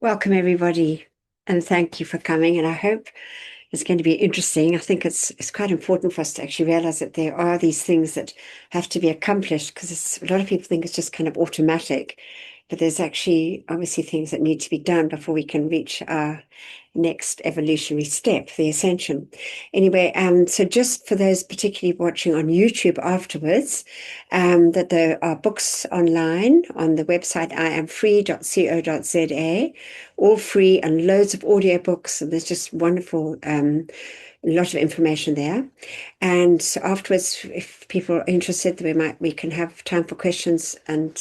Welcome, everybody, and thank you for coming. And I hope it's going to be interesting. I think it's quite important for us to actually realize that there are these things that have to be accomplished because a lot of people think it's just kind of automatic, but there's actually obviously things that need to be done before we can reach our next evolutionary step, the ascension. Anyway, so just for those particularly watching on YouTube afterwards, that there are books online on the website iamfree.co.za, all free, and loads of audiobooks, and there's just wonderful a lot of information there. And so afterwards, if people are interested, we can have time for questions and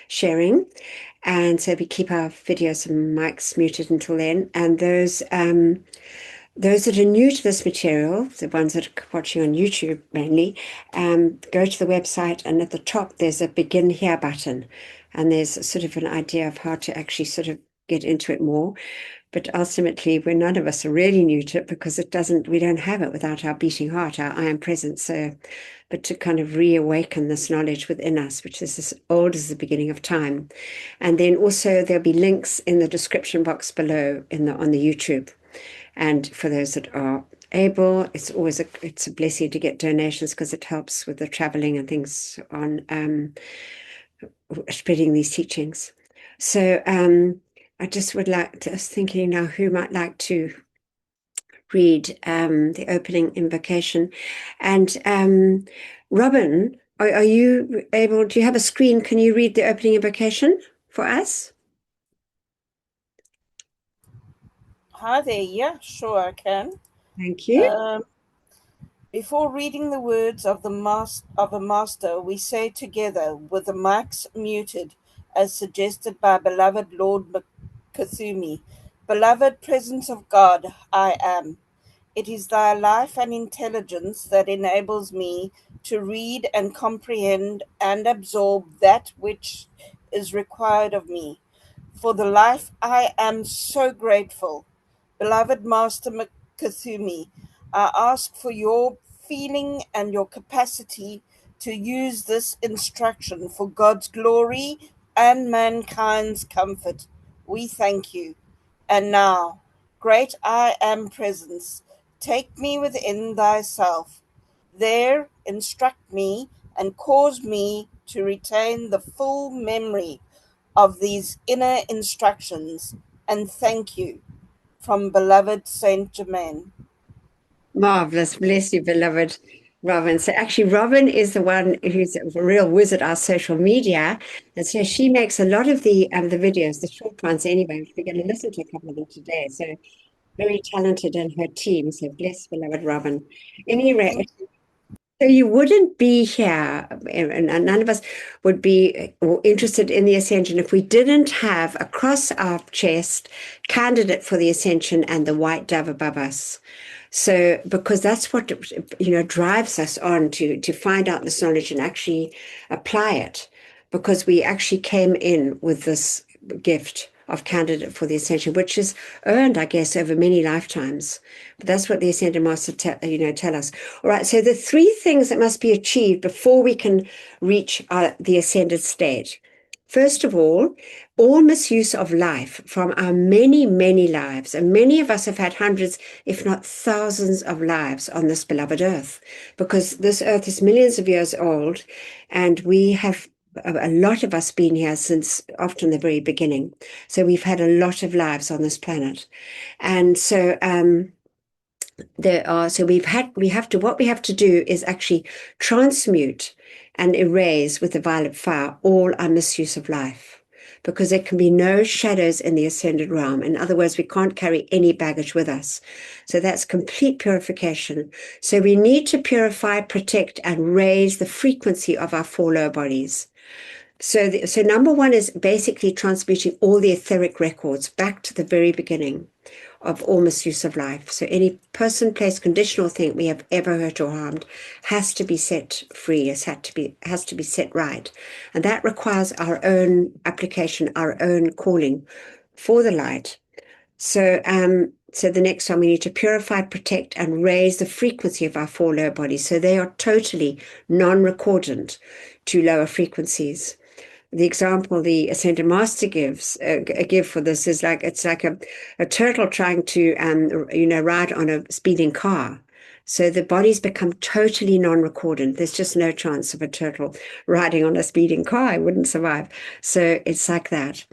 sharing. And so we keep our videos and mics muted until then. And those that are new to this material, the ones that are watching on YouTube mainly, go to the website, and at the top there's a begin here button, and there's sort of an idea of how to actually sort of get into it more. But ultimately, none of us are really new to it because we don't have it without our beating heart, our I am present. So, but to kind of reawaken this knowledge within us, which is as old as the beginning of time. And then also there'll be links in the description box below on the YouTube. And for those that are able, it's a blessing to get donations because it helps with the traveling and things on spreading these teachings. So I just was thinking now who might like to read the opening invocation. And Robin, are you able, do you have a screen? Can you read the opening invocation for us? Hi there. Yeah, sure I can. Thank you. Before reading the words of a master, we say together, with the mics muted, as suggested by beloved Lord Kathumi, beloved presence of God, I am. It is thy life and intelligence that enables me to read and comprehend and absorb that which is required of me. For the life I am so grateful. Beloved Master Kathumi, I ask for your feeling and your capacity to use this instruction for God's glory and mankind's comfort. We thank you. And now, great I am presence, take me within thyself. There instruct me and cause me to retain the full memory of these inner instructions. And thank you from beloved Saint Germain. Marvelous. Bless you, beloved Robin. So actually, Robin is the one who's a real wizard at our social media. And so she makes a lot of the videos, the short ones anyway. We're going to listen to a couple of them today. So very talented in her team. So bless beloved Robin. Anyway, so you wouldn't be here, and none of us would be interested in the ascension if we didn't have across our chest candidate for the ascension and the white dove above us. So, because that's what drives us on to find out this knowledge and actually apply it, because we actually came in with this gift of candidate for the ascension, which is earned, I guess, over many lifetimes. But that's what the ascended master tell us. All right. So the three things that must be achieved before we can reach the ascended state. First of all misuse of life from our many, many lives, and many of us have had hundreds, if not thousands of lives on this beloved earth, because this earth is millions of years old, and we have a lot of us been here since often the very beginning. So we've had a lot of lives on this planet. And so what we have to do is actually transmute and erase with the violet fire all our misuse of life, because there can be no shadows in the ascended realm. In other words, we can't carry any baggage with us. So that's complete purification. So we need to purify, protect, and raise the frequency of our four lower bodies. So number one is basically transmuting all the etheric records back to the very beginning of all misuse of life. So any person, place, condition, or thing we have ever hurt or harmed has to be set free, has to be set right. And that requires our own application, our own calling for the light. So the next one, we need to purify, protect, and raise the frequency of our four lower bodies so they are totally non-recordant to lower frequencies. the example the Ascended Master gives give for this is like it's like a turtle trying to ride on a speeding car. So the bodies become totally non-recordant. There's just no chance of a turtle riding on a speeding car. It wouldn't survive. So it's like that.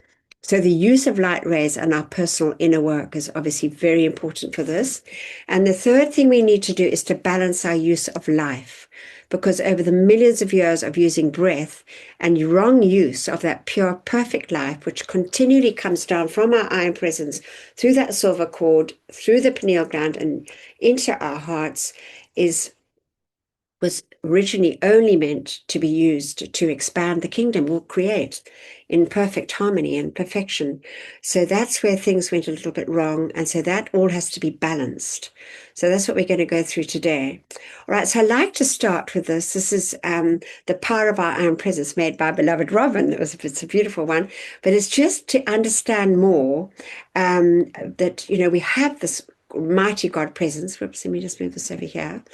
So the use of light rays and our personal inner work is obviously very important for this. And the third thing we need to do is to balance our use of life, because over the millions of years of using breath and wrong use of that pure, perfect life, which continually comes down from our I Am Presence through that silver cord, through the pineal gland and into our hearts, was originally only meant to be used to expand the kingdom or create in perfect harmony and perfection. So that's where things went a little bit wrong. And so that all has to be balanced. So that's what we're going to go through today. All right. So I like to start with this. This is The Power of Our Own Presence, made by beloved Robin. It's a beautiful one, but it's just to understand more that, we have this mighty God presence. Whoops, let me just move this over here.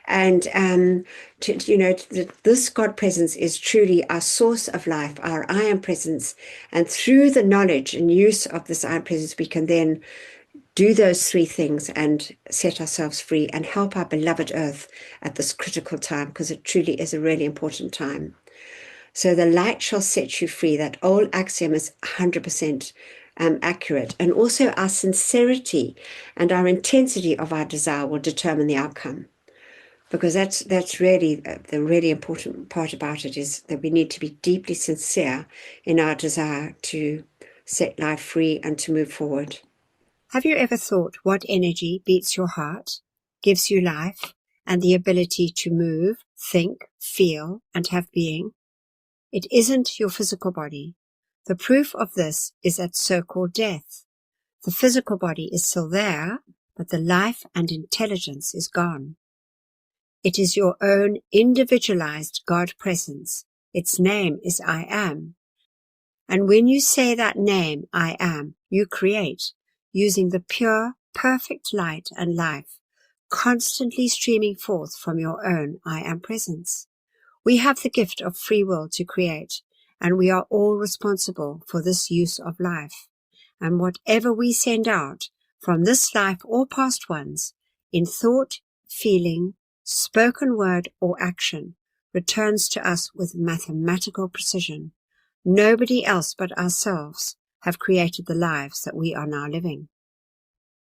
And this God presence is truly our source of life, our I Am Presence. And through the knowledge and use of this I Am Presence, we can then do those three things and set ourselves free and help our beloved earth at this critical time, because it truly is a really important time. So the light shall set you free. That old axiom is 100% accurate. And also our sincerity and our intensity of our desire will determine the outcome. Because that's really the really important part about it, is that we need to be deeply sincere in our desire to set life free and to move forward. Have you ever thought what energy beats your heart, gives you life, and the ability to move, think, feel, and have being? It isn't your physical body. The proof of this is that so-called death. The physical body is still there, but the life and intelligence is gone. It is your own individualized God presence. Its name is I Am. And when you say that name, I Am, you create, using the pure, perfect light and life, constantly streaming forth from your own I Am presence. We have the gift of free will to create, and we are all responsible for this use of life. And whatever we send out from this life or past ones, in thought, feeling, spoken word, or action, returns to us with mathematical precision. Nobody else but ourselves have created the lives that we are now living.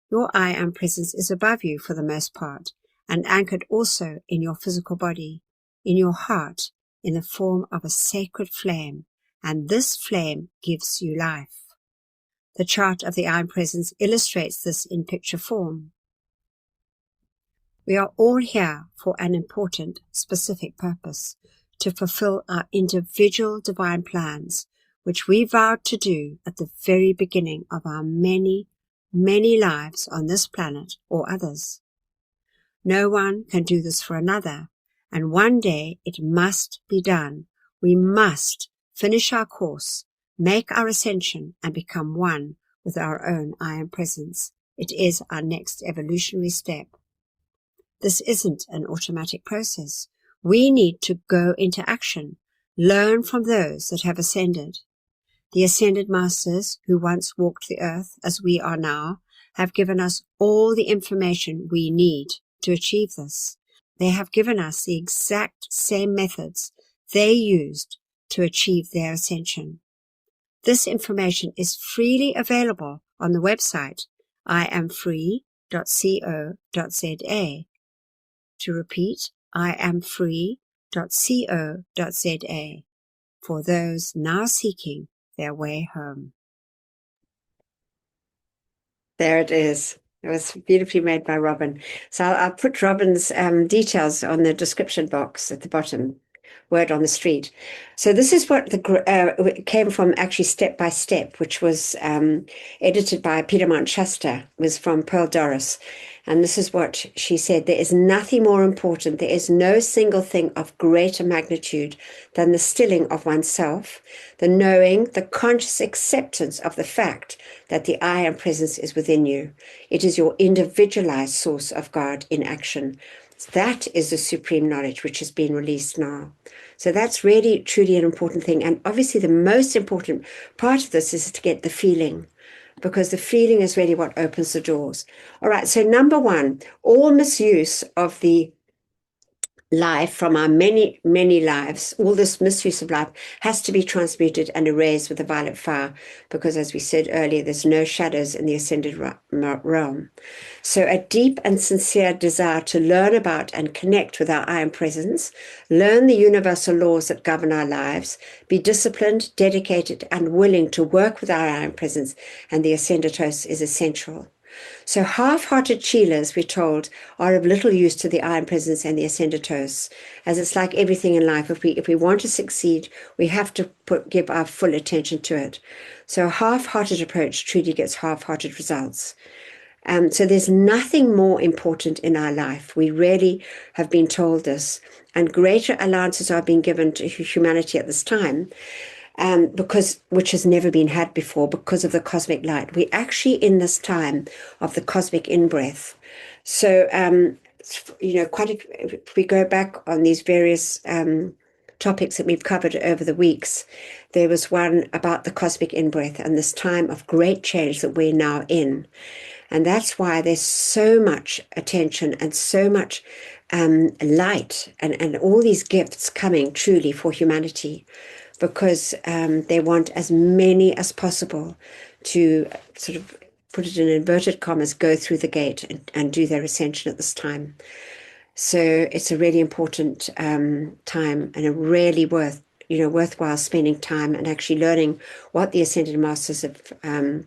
Your I Am presence is above you for the most part, and anchored also in your physical body, in your heart, in the form of a sacred flame, and this flame gives you life. The chart of the I Am presence illustrates this in picture form. We are all here for an important, specific purpose, to fulfill our individual divine plans, which we vowed to do at the very beginning of our many, many lives on this planet or others. No one can do this for another, and one day it must be done. We must finish our course, make our ascension, and become one with our own I Am presence. It is our next evolutionary step. This isn't an automatic process. We need to go into action, learn from those that have ascended. The ascended masters, who once walked the earth as we are now, have given us all the information we need to achieve this. They have given us the exact same methods they used to achieve their ascension. This information is freely available on the website iamfree.co.za. To repeat, iamfree.co.za, for those now seeking their way home. There it is. It was beautifully made by Robin. So I'll put Robin's details on the description box at the bottom. Word on the street. So this is what came from actually Step by Step, which was edited by Peter Mount Shasta, was from Pearl Doris. And this is what she said: there is nothing more important. There is no single thing of greater magnitude than the stilling of oneself, the knowing, the conscious acceptance of the fact that the I Am presence is within you. It is your individualized source of God in action. That is the supreme knowledge which has been released now. So that's really, truly an important thing. And obviously the most important part of this is to get the feeling, because the feeling is really what opens the doors. All right, so number one, all misuse of the life from our many, many lives, all this misuse of life has to be transmuted and erased with the violet fire, because as we said earlier, there's no shadows in the ascended realm. So a deep and sincere desire to learn about and connect with our I Am Presence, learn the universal laws that govern our lives, be disciplined, dedicated, and willing to work with our I Am Presence and the ascended hosts is essential. So half-hearted Cheelers, we're told, are of little use to the I Am Presence and the ascended hosts, as it's like everything in life. If we want to succeed, we have to give our full attention to it. So a half-hearted approach truly gets half-hearted results. So there's nothing more important in our life. We really have been told this, and greater allowances are being given to humanity at this time. Which has never been had before because of the cosmic light. We're actually in this time of the cosmic in-breath. So, if we go back on these various topics that we've covered over the weeks, there was one about the cosmic in-breath and this time of great change that we're now in. And that's why there's so much attention and so much light and all these gifts coming truly for humanity, because they want as many as possible to sort of, put it in inverted commas, go through the gate and do their ascension at this time. So it's a really important time, and a really worthwhile spending time and actually learning what the Ascended Masters have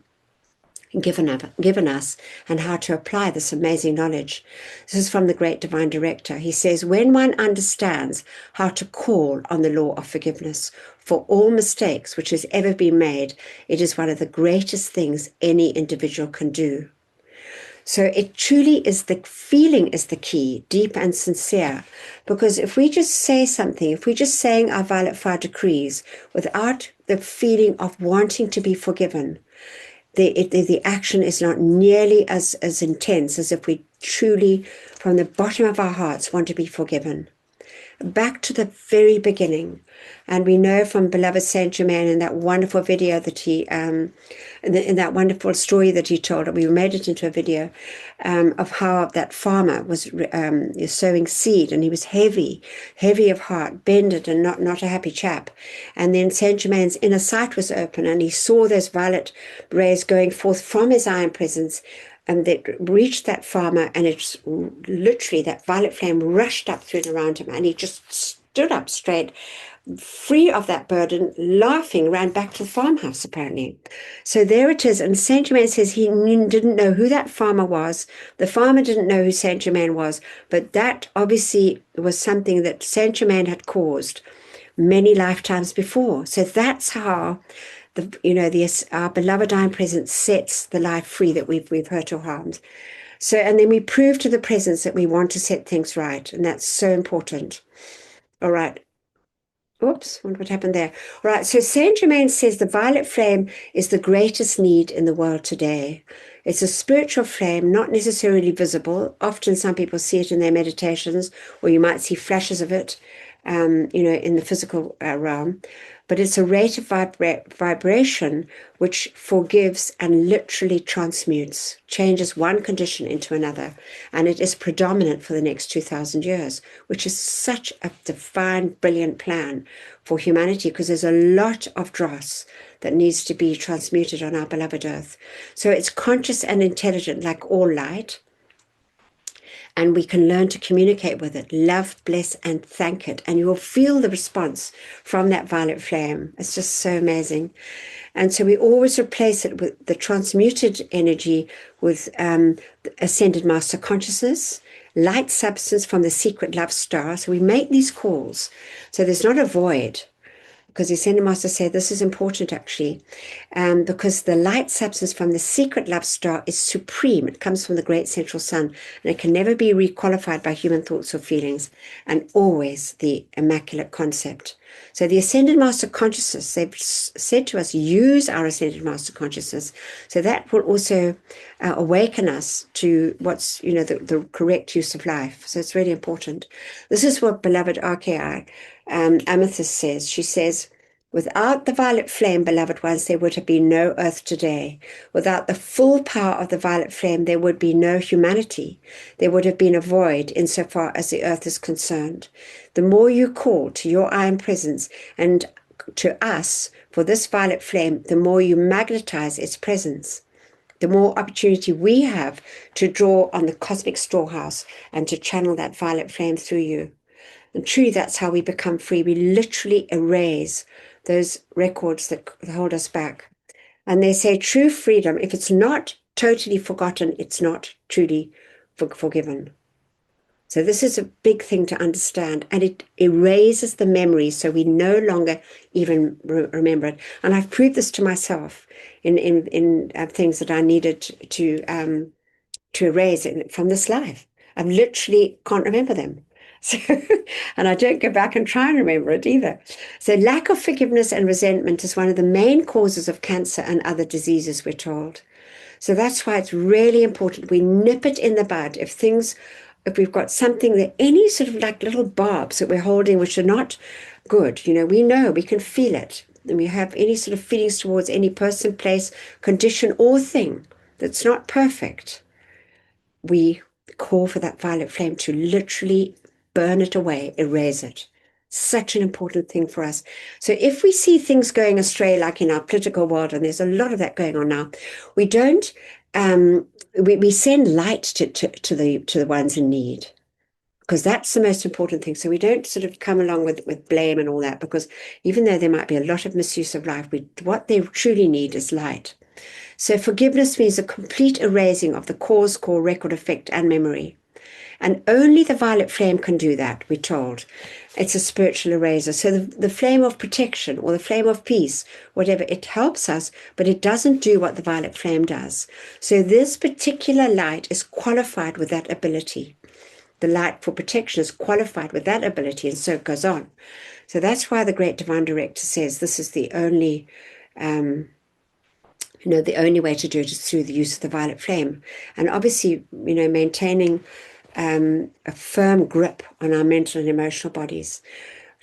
given us and how to apply this amazing knowledge. This is from the Great Divine Director. He says, when one understands how to call on the law of forgiveness for all mistakes which has ever been made, it is one of the greatest things any individual can do. So it truly is, the feeling is the key, deep and sincere, because if we just say something, if we're just saying our violet fire decrees without the feeling of wanting to be forgiven, the action is not nearly as intense as if we truly, from the bottom of our hearts, want to be forgiven. Back to the very beginning. And we know from beloved Saint Germain in that wonderful video that he, in that wonderful story that he told, we made it into a video, of how that farmer was sowing seed, and he was heavy of heart, bended, and not a happy chap. And then Saint Germain's inner sight was open, and he saw those violet rays going forth from his I Am Presence, and that reached that farmer, and it's literally that violet flame rushed up through and around him, and he just stood up straight, free of that burden, laughing, ran back to the farmhouse, apparently. So there it is. And Saint Germain says he didn't know who that farmer was. The farmer didn't know who Saint Germain was, but that obviously was something that Saint Germain had caused many lifetimes before. So that's how our beloved I Am Presence sets the life free that we've hurt or harmed. So, and then we prove to the presence that we want to set things right, and that's so important. All right. Oops, wonder what happened there. All right, so Saint Germain says the violet flame is the greatest need in the world today. It's a spiritual flame, not necessarily visible. Often some people see it in their meditations, or you might see flashes of it, in the physical realm. But it's a rate of vibration which forgives and literally transmutes, changes one condition into another. And it is predominant for the next 2,000 years, which is such a divine, brilliant plan for humanity, because there's a lot of dross that needs to be transmuted on our beloved earth. So it's conscious and intelligent, like all light. And we can learn to communicate with it, love, bless, and thank it. And you will feel the response from that violet flame. It's just so amazing. And so we always replace it with the transmuted energy with ascended master consciousness, light substance from the secret love star. So we make these calls. So there's not a void. because the Ascended Master said this is important actually, because the light substance from the secret love star is supreme. It comes from the great central sun, and it can never be requalified by human thoughts or feelings, and always the immaculate concept. So the Ascended Master Consciousness, they've said to us, use our Ascended Master Consciousness. So that will also awaken us to what's, the correct use of life. So it's really important. This is what beloved RKI Amethyst says. She says, without the violet flame, beloved ones, there would have been no earth today. Without the full power of the violet flame, there would be no humanity. There would have been a void insofar as the earth is concerned. The more you call to your I am presence and to us for this violet flame, the more you magnetize its presence. The more opportunity we have to draw on the cosmic storehouse and to channel that violet flame through you. And truly, that's how we become free. We literally erase those records that hold us back. And they say true freedom, if it's not totally forgotten, it's not truly forgiven. So this is a big thing to understand, and it erases the memory so we no longer even remember it. And I've proved this to myself in things that I needed to erase from this life. I literally can't remember them. So, and I don't go back and try and remember it either. So lack of forgiveness and resentment is one of the main causes of cancer and other diseases, we're told. So that's why it's really important we nip it in the bud. If we've got something that any sort of like little barbs that we're holding which are not good, we know, we can feel it. And we have any sort of feelings towards any person, place, condition, or thing that's not perfect, we call for that violet flame to literally burn it away, erase it. Such an important thing for us. So if we see things going astray, like in our political world, and there's a lot of that going on now, we don't, we send light to the ones in need, because that's the most important thing. So we don't sort of come along with blame and all that, because even though there might be a lot of misuse of life, what they truly need is light. So forgiveness means a complete erasing of the cause, core, record, effect, and memory. And only the violet flame can do that, we're told. It's a spiritual eraser. So the flame of protection or the flame of peace, whatever, it helps us, but it doesn't do what the violet flame does. So this particular light is qualified with that ability. The light for protection is qualified with that ability, and so it goes on. So that's why the great divine director says this is the only the only way to do it is through the use of the violet flame. And obviously, maintaining a firm grip on our mental and emotional bodies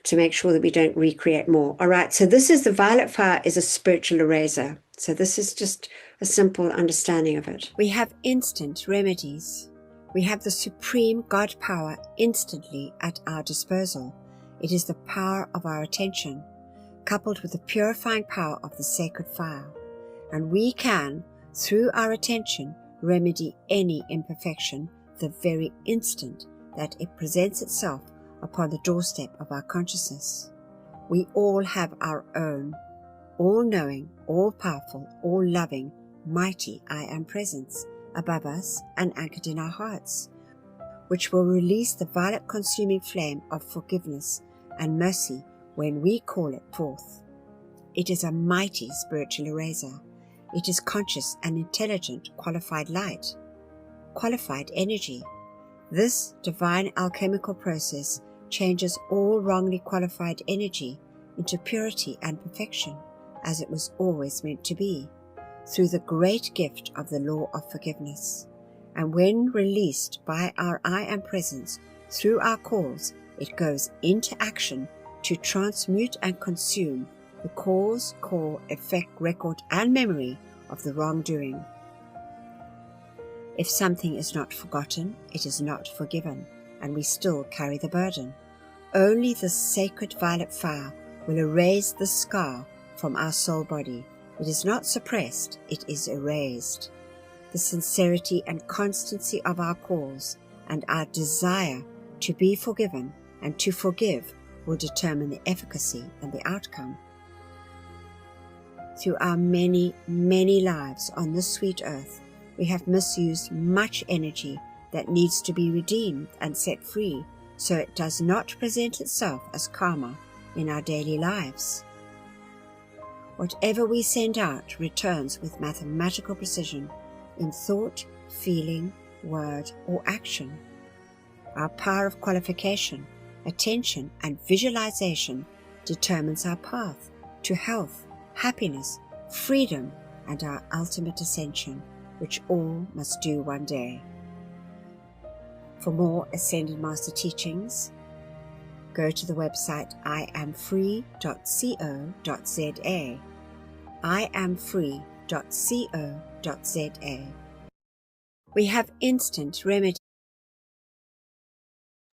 to make sure that we don't recreate more. All right, so this is the violet fire is a spiritual eraser. So this is just a simple understanding of it. We have instant remedies. We have the supreme God power instantly at our disposal. It is the power of our attention, coupled with the purifying power of the sacred fire. And we can, through our attention, remedy any imperfection the very instant that it presents itself upon the doorstep of our consciousness. We all have our own, all-knowing, all-powerful, all-loving, mighty I Am presence above us and anchored in our hearts, which will release the violet consuming flame of forgiveness and mercy when we call it forth. It is a mighty spiritual eraser. It is conscious and intelligent qualified light, qualified energy. This divine alchemical process changes all wrongly qualified energy into purity and perfection, as it was always meant to be, through the great gift of the law of forgiveness. And when released by our I Am presence through our calls, it goes into action to transmute and consume the cause, core, effect, record, and memory of the wrongdoing. If something is not forgotten, it is not forgiven, and we still carry the burden. Only the sacred violet fire will erase the scar from our soul body. It is not suppressed, it is erased. The sincerity and constancy of our calls and our desire to be forgiven and to forgive will determine the efficacy and the outcome. Through our many, many lives on this sweet earth, we have misused much energy that needs to be redeemed and set free so it does not present itself as karma in our daily lives. Whatever we send out returns with mathematical precision in thought, feeling, word, or action. Our power of qualification, attention, and visualization determines our path to health, happiness, freedom, and our ultimate ascension, which all must do one day. For more Ascended Master teachings, go to the website iamfree.co.za. iamfree.co.za. We have instant remedy.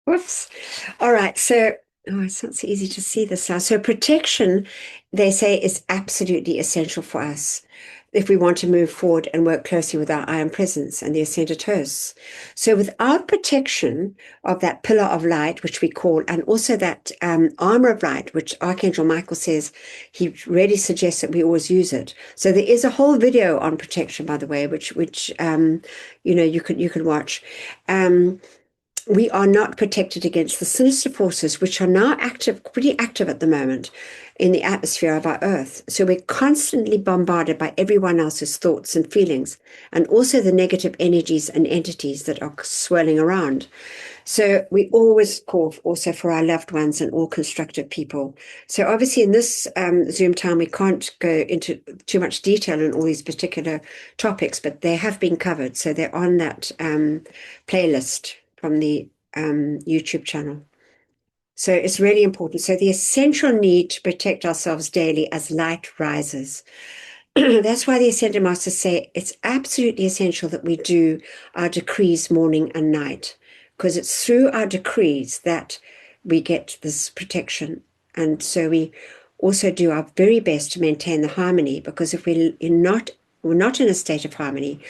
Whoops. All right. So, it's not so easy to see this now. So protection, they say, is absolutely essential for us if we want to move forward and work closely with our I Am Presence and the ascended hosts. So without protection of that pillar of light, which we call, and also that armor of light, which Archangel Michael says he really suggests that we always use it. So there is a whole video on protection, by the way, which you can watch. We are not protected against the sinister forces, which are now pretty active at the moment in the atmosphere of our Earth. So we're constantly bombarded by everyone else's thoughts and feelings, and also the negative energies and entities that are swirling around. So we always call also for our loved ones and all constructive people. So obviously in this Zoom time, we can't go into too much detail on all these particular topics, but they have been covered. So they're on that playlist from the YouTube channel. So it's really important. So the essential need to protect ourselves daily as light rises. That's why the Ascended Masters say it's absolutely essential that we do our decrees morning and night, because it's through our decrees that we get this protection. And so we also do our very best to maintain the harmony, because if we're not in a state of harmony,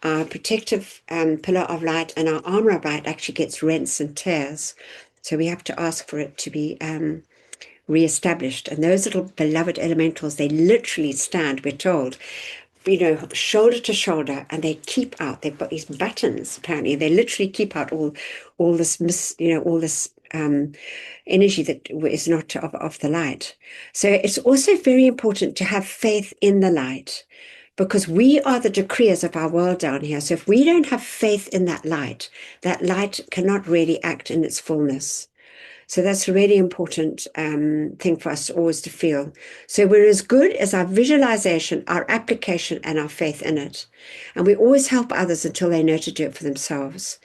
our protective pillar of light and our armor of light actually gets rents and tears. So we have to ask for it to be reestablished. And those little beloved elementals, they literally stand, we're told, shoulder to shoulder, and they keep out. They've got these buttons, apparently. They literally keep out all this energy that is not of the light. So it's also very important to have faith in the light, because we are the decreers of our world down here. So if we don't have faith in that light cannot really act in its fullness. So that's a really important thing for us always to feel. So we're as good as our visualization, our application, and our faith in it. And we always help others until they know to do it for themselves.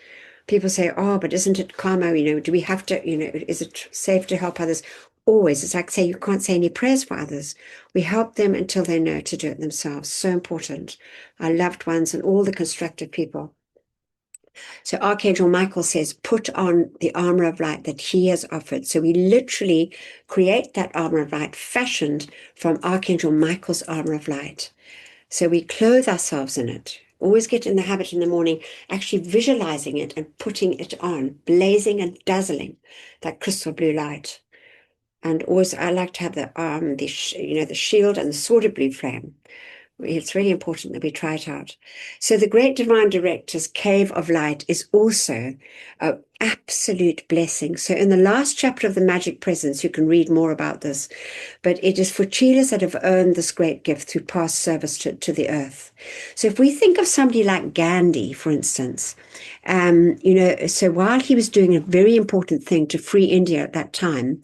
People say, oh, but isn't it karma? Do we have to, is it safe to help others? Always. It's like, say, you can't say any prayers for others. We help them until they know to do it themselves. So important. Our loved ones and all the constructive people. So Archangel Michael says, put on the armor of light that he has offered. So we literally create that armor of light fashioned from Archangel Michael's armor of light. So we clothe ourselves in it. Always get in the habit in the morning, actually visualizing it and putting it on, blazing and dazzling, that crystal blue light. And always, I like to have the shield and the sword of blue flame. It's really important that we try it out. So the Great Divine Director's Cave of Light is also an absolute blessing. So in the last chapter of the Magic Presence, you can read more about this, but it is for Cheetahs that have earned this great gift through past service to the earth. So if we think of somebody like Gandhi, for instance, so while he was doing a very important thing to free India at that time,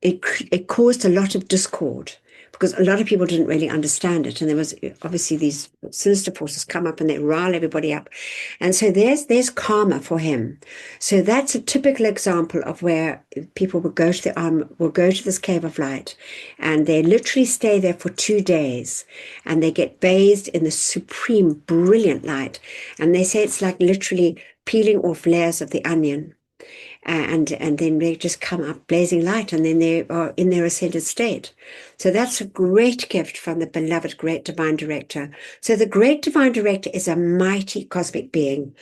it caused a lot of discord, because a lot of people didn't really understand it. And there was obviously these sinister forces come up and they rile everybody up. And so there's karma for him. So that's a typical example of where people will go to this cave of light, and they literally stay there for 2 days, and they get bathed in the supreme brilliant light. And they say it's like literally peeling off layers of the onion. And then they just come up blazing light, and then they are in their ascended state. So that's a great gift from the beloved Great Divine Director. So the Great Divine Director is a mighty cosmic being.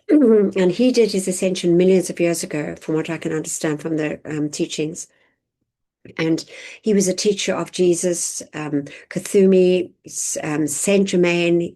And he did his ascension millions of years ago, from what I can understand from the teachings. And he was a teacher of Jesus, Kuthumi, Saint Germain,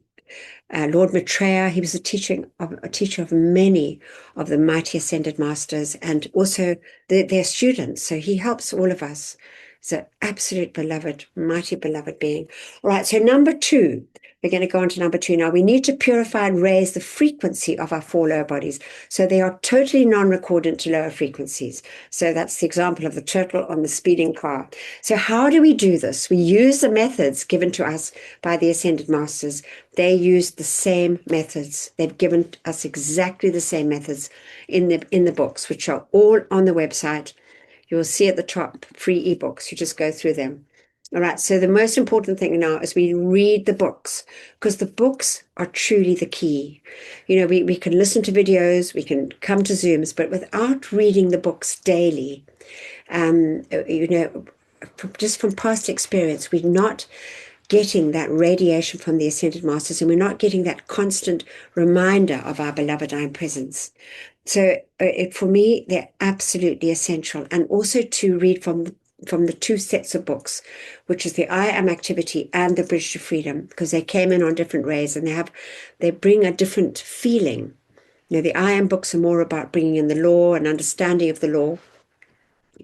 Lord Maitreya. He was a teacher of many of the mighty ascended masters, and also their students. So he helps all of us He's an absolute beloved, mighty beloved being. All right, so number 2, we're going to go on to number 2 now. We need to purify and raise the frequency of our 4 lower bodies. So they are totally non-recordant to lower frequencies. So that's the example of the turtle on the speeding car. So how do we do this? We use the methods given to us by the Ascended Masters. They use the same methods. They've given us exactly the same methods in the books, which are all on the website. You'll see at the top free ebooks. You just go through them. All right. So the most important thing now is we read the books, because the books are truly the key. We can listen to videos, we can come to Zooms, but without reading the books daily, just from past experience, we're not getting that radiation from the Ascended Masters, and we're not getting that constant reminder of our beloved I Am Presence. So for me, they're absolutely essential. And also to read from the 2 sets of books, which is the I Am Activity and the Bridge to Freedom, because they came in on different ways, and they bring a different feeling. The I Am books are more about bringing in the law and understanding of the law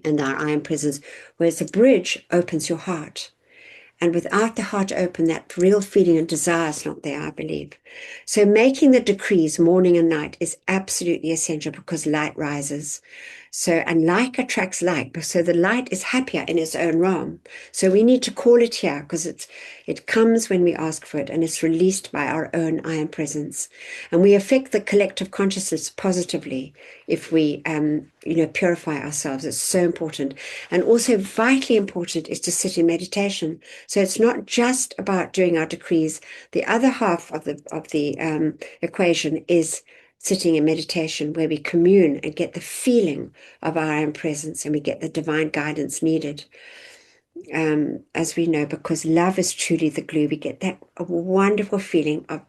and our I Am Presence, whereas the Bridge opens your heart. And without the heart open, that real feeling and desire is not there, I believe. So making the decrees morning and night is absolutely essential, because light rises. And like attracts like. So the light is happier in its own realm. So we need to call it here, because it comes when we ask for it, and it's released by our own I Am Presence. And we affect the collective consciousness positively if we purify ourselves. It's so important. And also vitally important is to sit in meditation. So it's not just about doing our decrees. The other half of the equation is sitting in meditation, where we commune and get the feeling of our own presence, and we get the divine guidance needed. As we know, because love is truly the glue, we get that wonderful feeling of,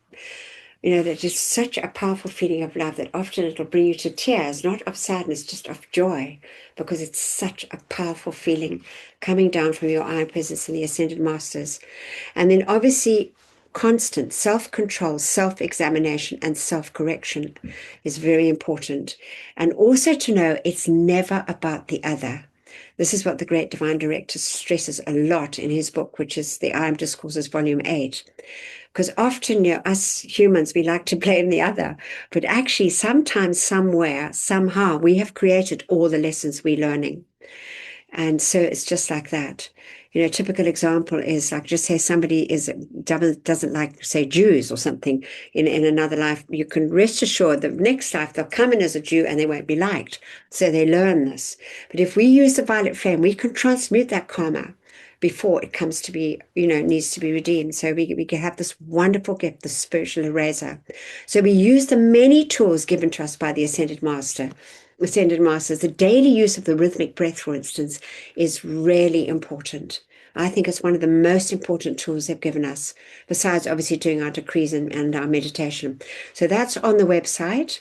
that is such a powerful feeling of love that often it'll bring you to tears, not of sadness, just of joy, because it's such a powerful feeling coming down from your I Am Presence and the Ascended Masters. And then obviously constant self-control, self-examination, and self-correction is very important. And also to know it's never about the other. This is what the Great Divine Director stresses a lot in his book, which is the I Am Discourses, Volume 8. Because often, us humans, we like to blame the other. But actually, sometimes, somewhere, somehow, we have created all the lessons we're learning. And so it's just like that. A typical example is like, just say somebody doesn't like, say, Jews or something in another life. You can rest assured that next life they'll come in as a Jew and they won't be liked. So they learn this. But if we use the violet flame, we can transmute that karma before it comes to be, needs to be redeemed. So we can have this wonderful gift, the spiritual eraser. So we use the many tools given to us by the Ascended Masters. The daily use of the rhythmic breath, for instance, is really important. I think it's one of the most important tools they've given us, besides obviously doing our decrees and our meditation. So that's on the website.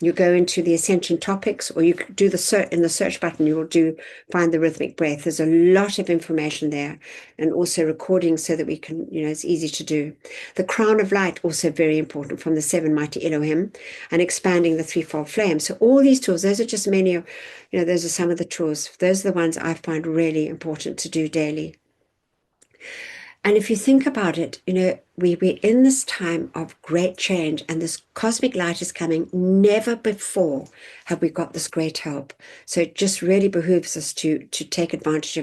You go into the Ascension topics, or you do in the search button, you will find the rhythmic breath. There's a lot of information there, and also recordings so that we can, it's easy to do. The crown of light, also very important, from the 7 mighty Elohim, and expanding the threefold flame. So all these tools, those are just many of, those are some of the tools. Those are the ones I find really important to do daily. And if you think about it, we're in this time of great change, and this cosmic light is coming. Never before have we got this great help. So it just really behooves us to take advantage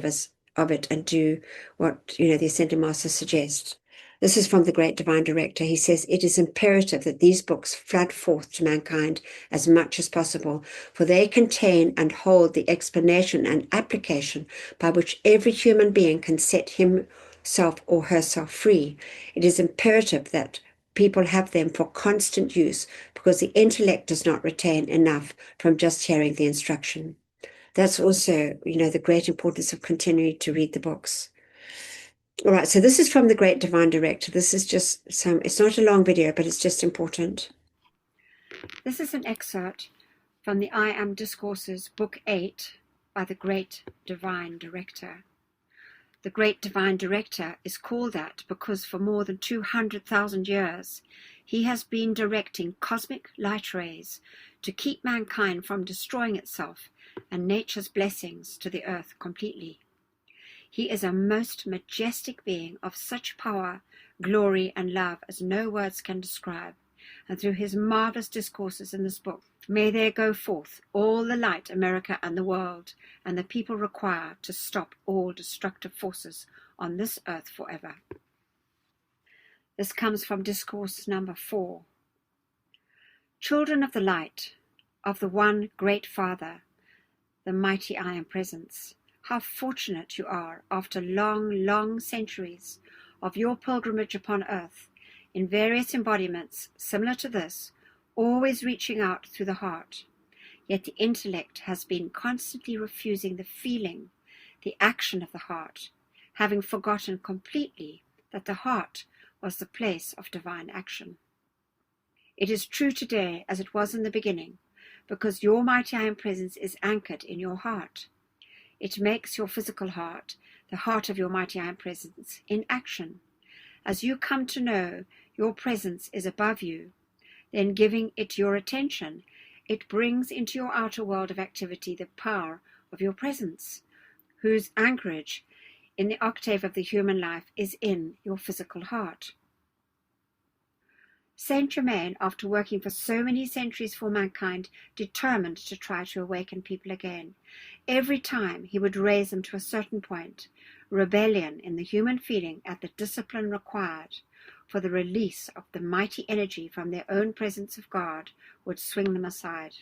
of it and do what, the Ascended Masters suggest. This is from the Great Divine Director. He says, it is imperative that these books flood forth to mankind as much as possible, for they contain and hold the explanation and application by which every human being can set himself or herself free. It is imperative that people have them for constant use, because the intellect does not retain enough from just hearing the instruction. That's also, the great importance of continuing to read the books. All right, so this is from the Great Divine Director. This is just it's not a long video, but it's just important. This is an excerpt from the I Am Discourses, Book 8, by the Great Divine Director. The Great Divine Director is called that because for more than 200,000 years, he has been directing cosmic light rays to keep mankind from destroying itself and nature's blessings to the earth completely. He is a most majestic being of such power, glory, and love as no words can describe. And through his marvelous discourses in this book, may there go forth all the light America and the world and the people require to stop all destructive forces on this earth forever. This comes from discourse number 4. Children of the light, of the one great Father, the mighty I Am Presence, how fortunate you are after long, long centuries of your pilgrimage upon earth in various embodiments similar to this, always reaching out through the heart. Yet the intellect has been constantly refusing the feeling, the action of the heart, having forgotten completely that the heart was the place of divine action. It is true today as it was in the beginning, because your mighty I Am Presence is anchored in your heart. It makes your physical heart, the heart of your mighty I Am Presence, in action. As you come to know your presence is above you, then giving it your attention, it brings into your outer world of activity the power of your presence, whose anchorage in the octave of the human life is in your physical heart. Saint Germain, after working for so many centuries for mankind, determined to try to awaken people again. Every time he would raise them to a certain point, rebellion in the human feeling at the discipline required for the release of the mighty energy from their own presence of God would swing them aside.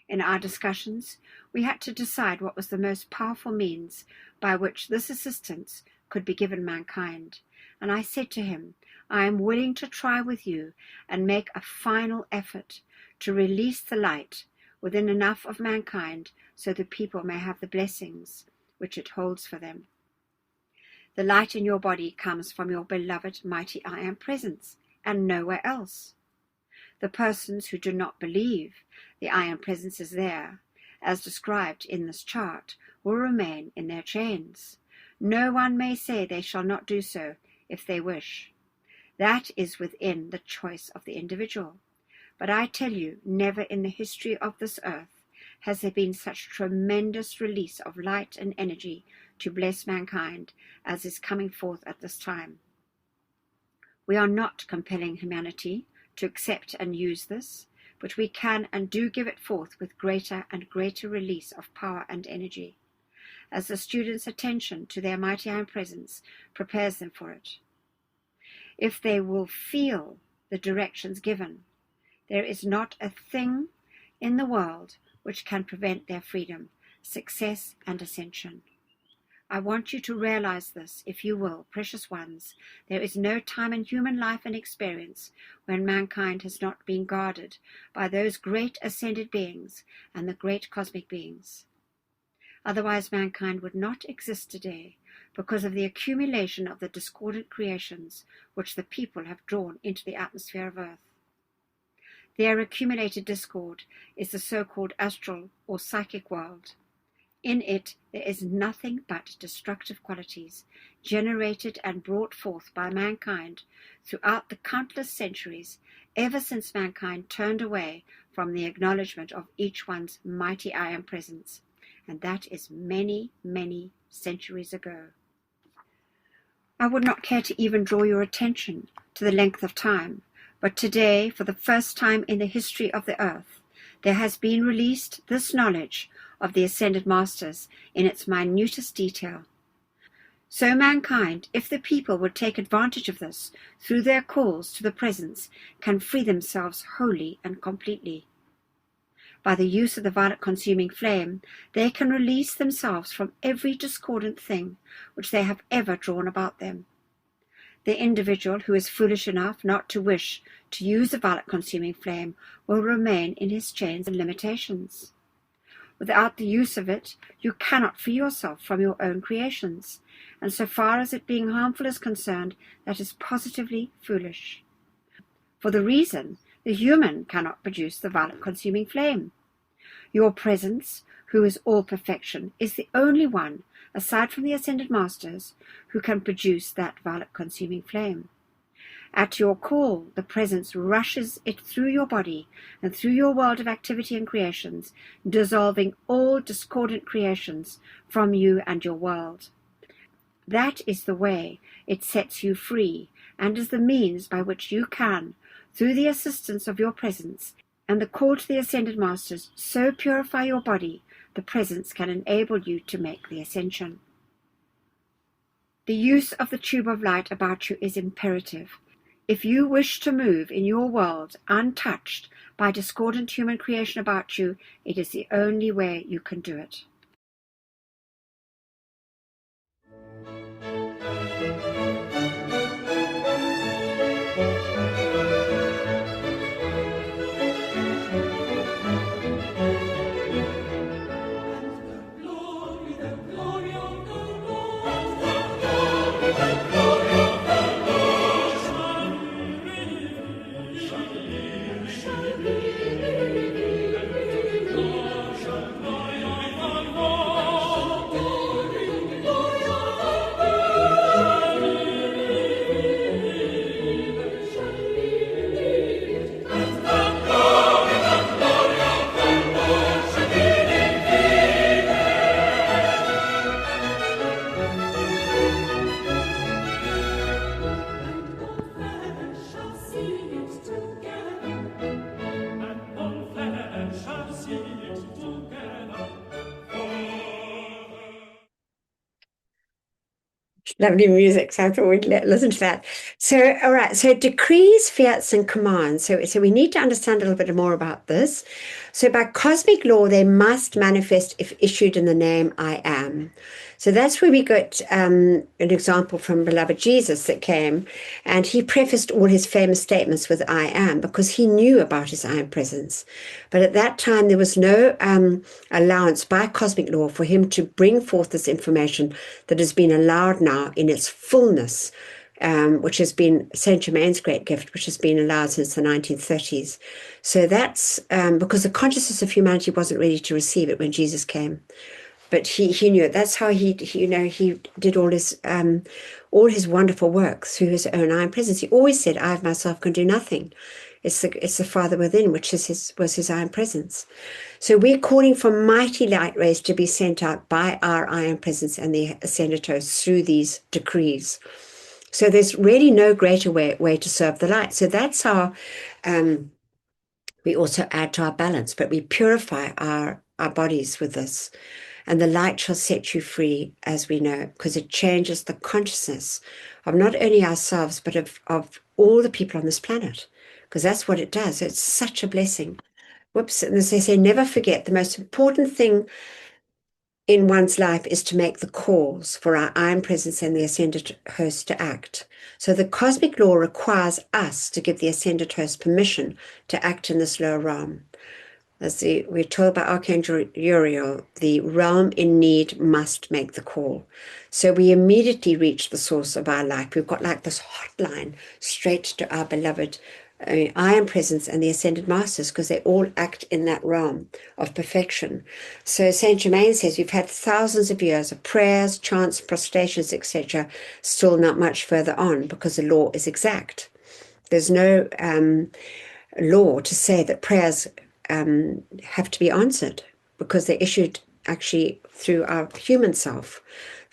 In our discussions, we had to decide what was the most powerful means by which this assistance could be given mankind, and I said to him, I am willing to try with you and make a final effort to release the light within enough of mankind so the people may have the blessings which it holds for them. The light in your body comes from your beloved mighty I Am Presence and nowhere else. The persons who do not believe the I Am Presence is there, as described in this chart, will remain in their chains. No one may say they shall not do so if they wish. That is within the choice of the individual. But I tell you, never in the history of this earth has there been such tremendous release of light and energy to bless mankind as is coming forth at this time. We are not compelling humanity to accept and use this, but we can and do give it forth with greater and greater release of power and energy, as the students' attention to their mighty I Am Presence prepares them for it. If they will feel the directions given, there is not a thing in the world which can prevent their freedom, success, and ascension. I want you to realize this, if you will, precious ones. There is no time in human life and experience when mankind has not been guarded by those great ascended beings and the great cosmic beings. Otherwise mankind would not exist today because of the accumulation of the discordant creations which the people have drawn into the atmosphere of earth. Their accumulated discord is the so-called astral or psychic world. In it there is nothing but destructive qualities generated and brought forth by mankind throughout the countless centuries ever since mankind turned away from the acknowledgement of each one's mighty I Am Presence, and that is many, many centuries ago. I would not care to even draw your attention to the length of time, but today, for the first time in the history of the earth, there has been released this knowledge of the Ascended Masters in its minutest detail. So mankind, if the people would take advantage of this through their calls to the presence, can free themselves wholly and completely. By the use of the violet-consuming flame, they can release themselves from every discordant thing which they have ever drawn about them. The individual who is foolish enough not to wish to use the violet-consuming flame will remain in his chains and limitations. Without the use of it, you cannot free yourself from your own creations, and so far as it being harmful is concerned, that is positively foolish. For the reason, the human cannot produce the violet-consuming flame. Your presence, who is all perfection, is the only one, aside from the Ascended Masters, who can produce that violet-consuming flame. At your call, the presence rushes it through your body and through your world of activity and creations, dissolving all discordant creations from you and your world. That is the way it sets you free and is the means by which you can, through the assistance of your presence and the call to the Ascended Masters, so purify your body, the presence can enable you to make the ascension. The use of the tube of light about you is imperative. If you wish to move in your world untouched by discordant human creation about you, it is the only way you can do it. Lovely music. So I thought we'd listen to that. So, all right. So decrees, fiats, and commands. So we need to understand a little bit more about this. So by cosmic law, they must manifest if issued in the name I am. So that's where we got an example from beloved Jesus that came, and he prefaced all his famous statements with I am, because he knew about his I am presence. But at that time, there was no allowance by cosmic law for him to bring forth this information that has been allowed now in its fullness, which has been Saint Germain's great gift, which has been allowed since the 1930s. So that's because the consciousness of humanity wasn't ready to receive it when Jesus came. But he knew it. That's how he did all his wonderful work through his own I am presence. He always said, I of myself can do nothing. It's the Father within, which was his I am presence. So we're calling for mighty light rays to be sent out by our I am presence and the ascended hosts through these decrees. So there's really no greater way to serve the light. So that's how we also add to our balance, but we purify our bodies with this. And the light shall set you free, as we know, because it changes the consciousness of not only ourselves, but of all the people on this planet, because that's what it does. It's such a blessing. Whoops. And as they say, never forget, the most important thing in one's life is to make the calls for our I am presence and the ascended host to act. So the cosmic law requires us to give the ascended host permission to act in this lower realm. As we're told by Archangel Uriel, the realm in need must make the call. So we immediately reach the source of our life. We've got like this hotline straight to our beloved I am presence and the ascended masters, because they all act in that realm of perfection. So Saint Germain says we've had thousands of years of prayers, chants, prostrations, etc., still not much further on, because the law is exact. There's no law to say that prayers have to be answered, because they're issued actually through our human self.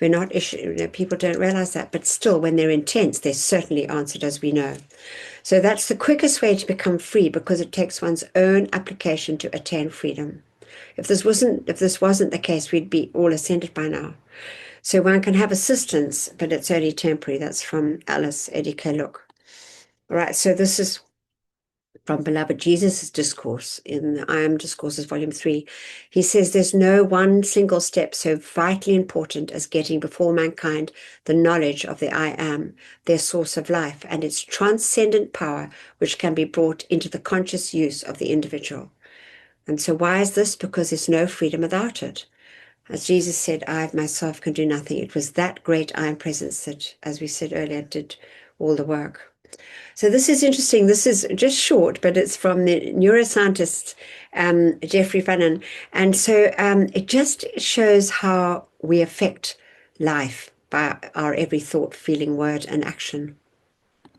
We're not issued, people don't realize that, but still, when they're intense, they're certainly answered, as we know. So that's the quickest way to become free, because it takes one's own application to attain freedom. If this wasn't the case, we'd be all ascended by now. So one can have assistance, but it's only temporary. That's from Alice Eddy Kellogg. All right, so this is from beloved Jesus' discourse in the I Am Discourses, Volume 3. He says there's no one single step so vitally important as getting before mankind the knowledge of the I Am, their source of life, and its transcendent power, which can be brought into the conscious use of the individual. And so why is this? Because there's no freedom without it. As Jesus said, I of myself can do nothing. It was that great I Am presence that, as we said earlier, did all the work. So this is interesting. This is just short, but it's from the neuroscientist Jeffrey Fannin. And so it just shows how we affect life by our every thought, feeling, word, and action.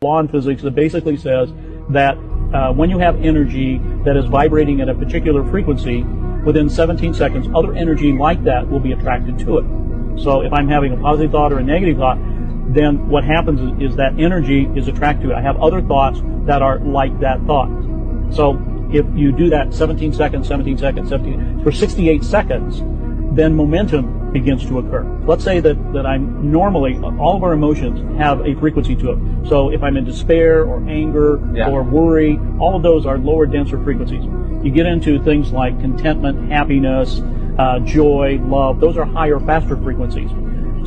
law in physics that basically says that when you have energy that is vibrating at a particular frequency, within 17 seconds, other energy like that will be attracted to it. So if I'm having a positive thought or a negative thought, then what happens is that energy is attracted to it. I have other thoughts that are like that thought. So if you do that 17 seconds, 17 seconds, 17, for 68 seconds, then momentum begins to occur. Let's say that I'm normally, all of our emotions have a frequency to it. So if I'm in despair or anger or worry, all of those are lower, denser frequencies. You get into things like contentment, happiness, joy, love. Those are higher, faster frequencies.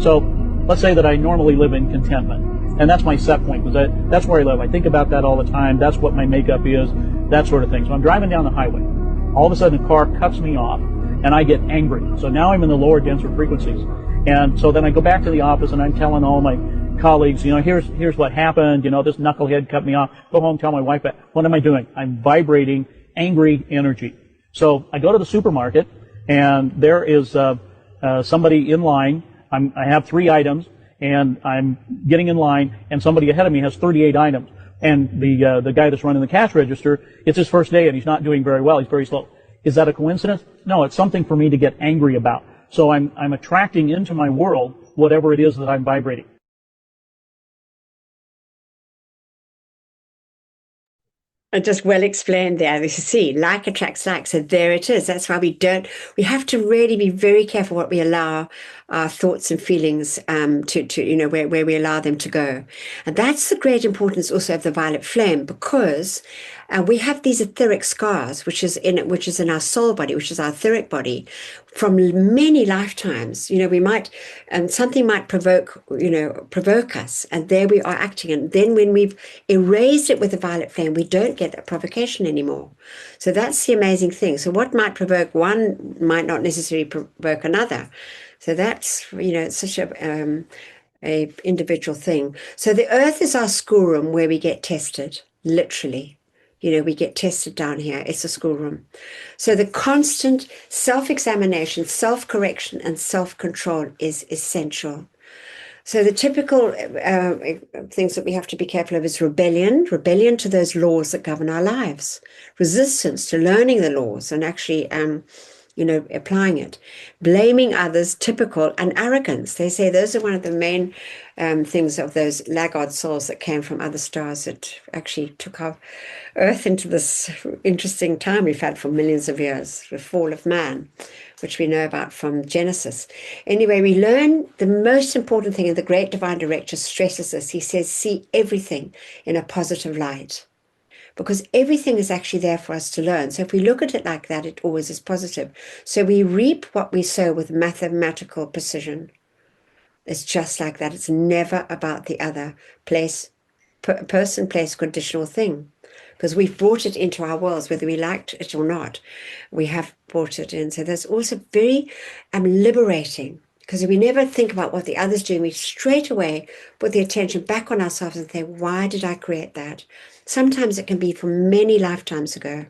So let's say that I normally live in contentment, and that's my set point, because that's where I live. I think about that all the time. That's what my makeup is, that sort of thing. So I'm driving down the highway. All of a sudden, a car cuts me off, and I get angry. So now I'm in the lower, denser frequencies. And so then I go back to the office, and I'm telling all my colleagues, here's what happened. This knucklehead cut me off. Go home, tell my wife that. What am I doing? I'm vibrating angry energy. So I go to the supermarket, and there is somebody in line. I have 3 items, and I'm getting in line, and somebody ahead of me has 38 items. And the guy that's running the cash register, it's his first day, and he's not doing very well. He's very slow. Is that a coincidence? No, it's something for me to get angry about. So I'm attracting into my world whatever it is that I'm vibrating. And just well explained there. You see, like attracts like. So there it is. That's why we have to really be very careful what we allow our thoughts and feelings to where we allow them to go. And that's the great importance also of the violet flame, because we have these etheric scars, which is in our soul body, which is our etheric body, from many lifetimes. We might, and something might provoke us, and there we are acting. And then when we've erased it with the violet flame, we don't get that provocation anymore. So that's the amazing thing. So what might provoke one might not necessarily provoke another. So that's, it's such a individual thing. So the earth is our schoolroom where we get tested, literally. We get tested down here. It's a schoolroom. So the constant self-examination, self-correction, and self-control is essential. So the typical things that we have to be careful of is rebellion to those laws that govern our lives, resistance to learning the laws and actually applying it, blaming others, typical, and arrogance. They say those are one of the main things of those laggard souls that came from other stars that actually took our Earth into this interesting time we've had for millions of years, the fall of man, which we know about from Genesis. Anyway, we learn the most important thing, and the great divine director stresses this. He says, see everything in a positive light, because everything is actually there for us to learn. So if we look at it like that, it always is positive. So we reap what we sow with mathematical precision. It's just like that. It's never about the other person, place, conditional thing. Because we've brought it into our worlds, whether we liked it or not. We have brought it in. So that's also very liberating, because we never think about what the other's doing. We straight away put the attention back on ourselves and say, why did I create that? Sometimes it can be from many lifetimes ago.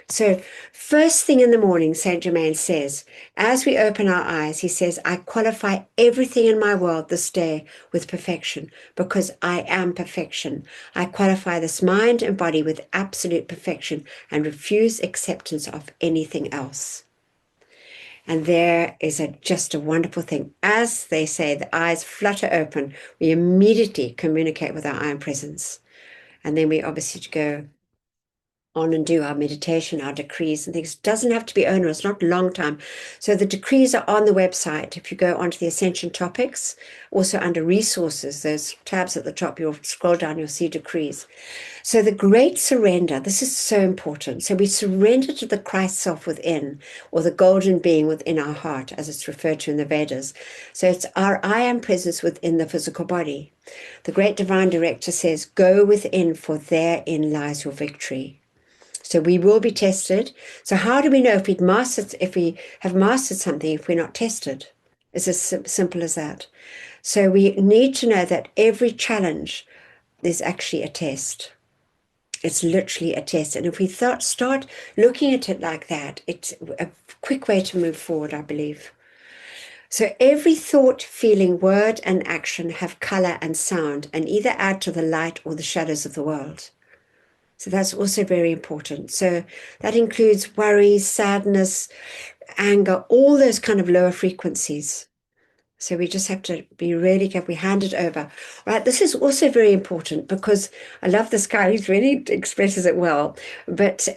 So first thing in the morning, Saint Germain says, as we open our eyes, he says, I qualify everything in my world this day with perfection, because I am perfection. I qualify this mind and body with absolute perfection and refuse acceptance of anything else. And there is just a wonderful thing. As they say, the eyes flutter open, we immediately communicate with our I Am Presence. And then we obviously go on and do our meditation, our decrees and things. It doesn't have to be onerous, not a long time. So the decrees are on the website. If you go onto the Ascension topics, also under resources, those tabs at the top, you'll scroll down, you'll see decrees. So the great surrender, this is so important. So we surrender to the Christ self within, or the golden being within our heart, as it's referred to in the Vedas. So it's our I Am Presence within the physical body. The great divine director says, go within, for therein lies your victory. So we will be tested. So how do we know if we have mastered something if we're not tested? It's as simple as that. So we need to know that every challenge is actually a test. It's literally a test. And if we start looking at it like that, it's a quick way to move forward, I believe. So every thought, feeling, word, and action have color and sound and either add to the light or the shadows of the world. So that's also very important. So that includes worry, sadness, anger, all those kind of lower frequencies. So we just have to be really careful. We hand it over. Right. This is also very important because I love this guy. He really expresses it well. But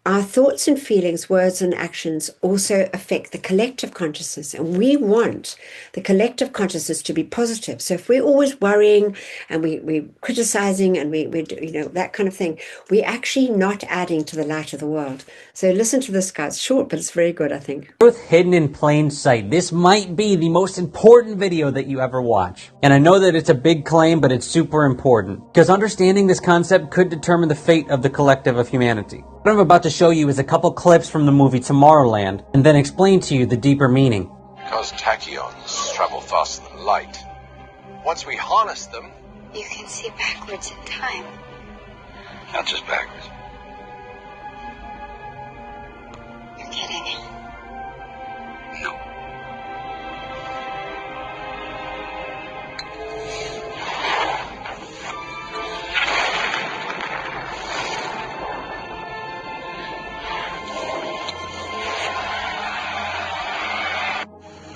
our thoughts and feelings, words and actions also affect the collective consciousness. And we want the collective consciousness to be positive. So if we're always worrying and we're criticizing and we that kind of thing, we're actually not adding to the light of the world. So listen to this, guys. Short, but it's very good, I think. Truth hidden in plain sight. This might be the most important video that you ever watch. And I know that it's a big claim, but it's super important. Because understanding this concept could determine the fate of the collective of humanity. What I'm about to show you is a couple clips from the movie Tomorrowland, and then explain to you the deeper meaning. Because tachyons travel faster than light. Once we harness them... You can see backwards in time. Not just backwards. You're kidding. No.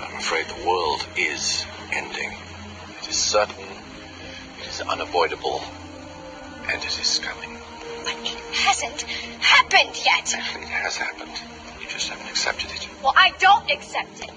I'm afraid the world is ending. It is certain, it is unavoidable, and it is coming. But it hasn't happened yet. Actually, it has happened. You just haven't accepted it. Well, I don't accept it.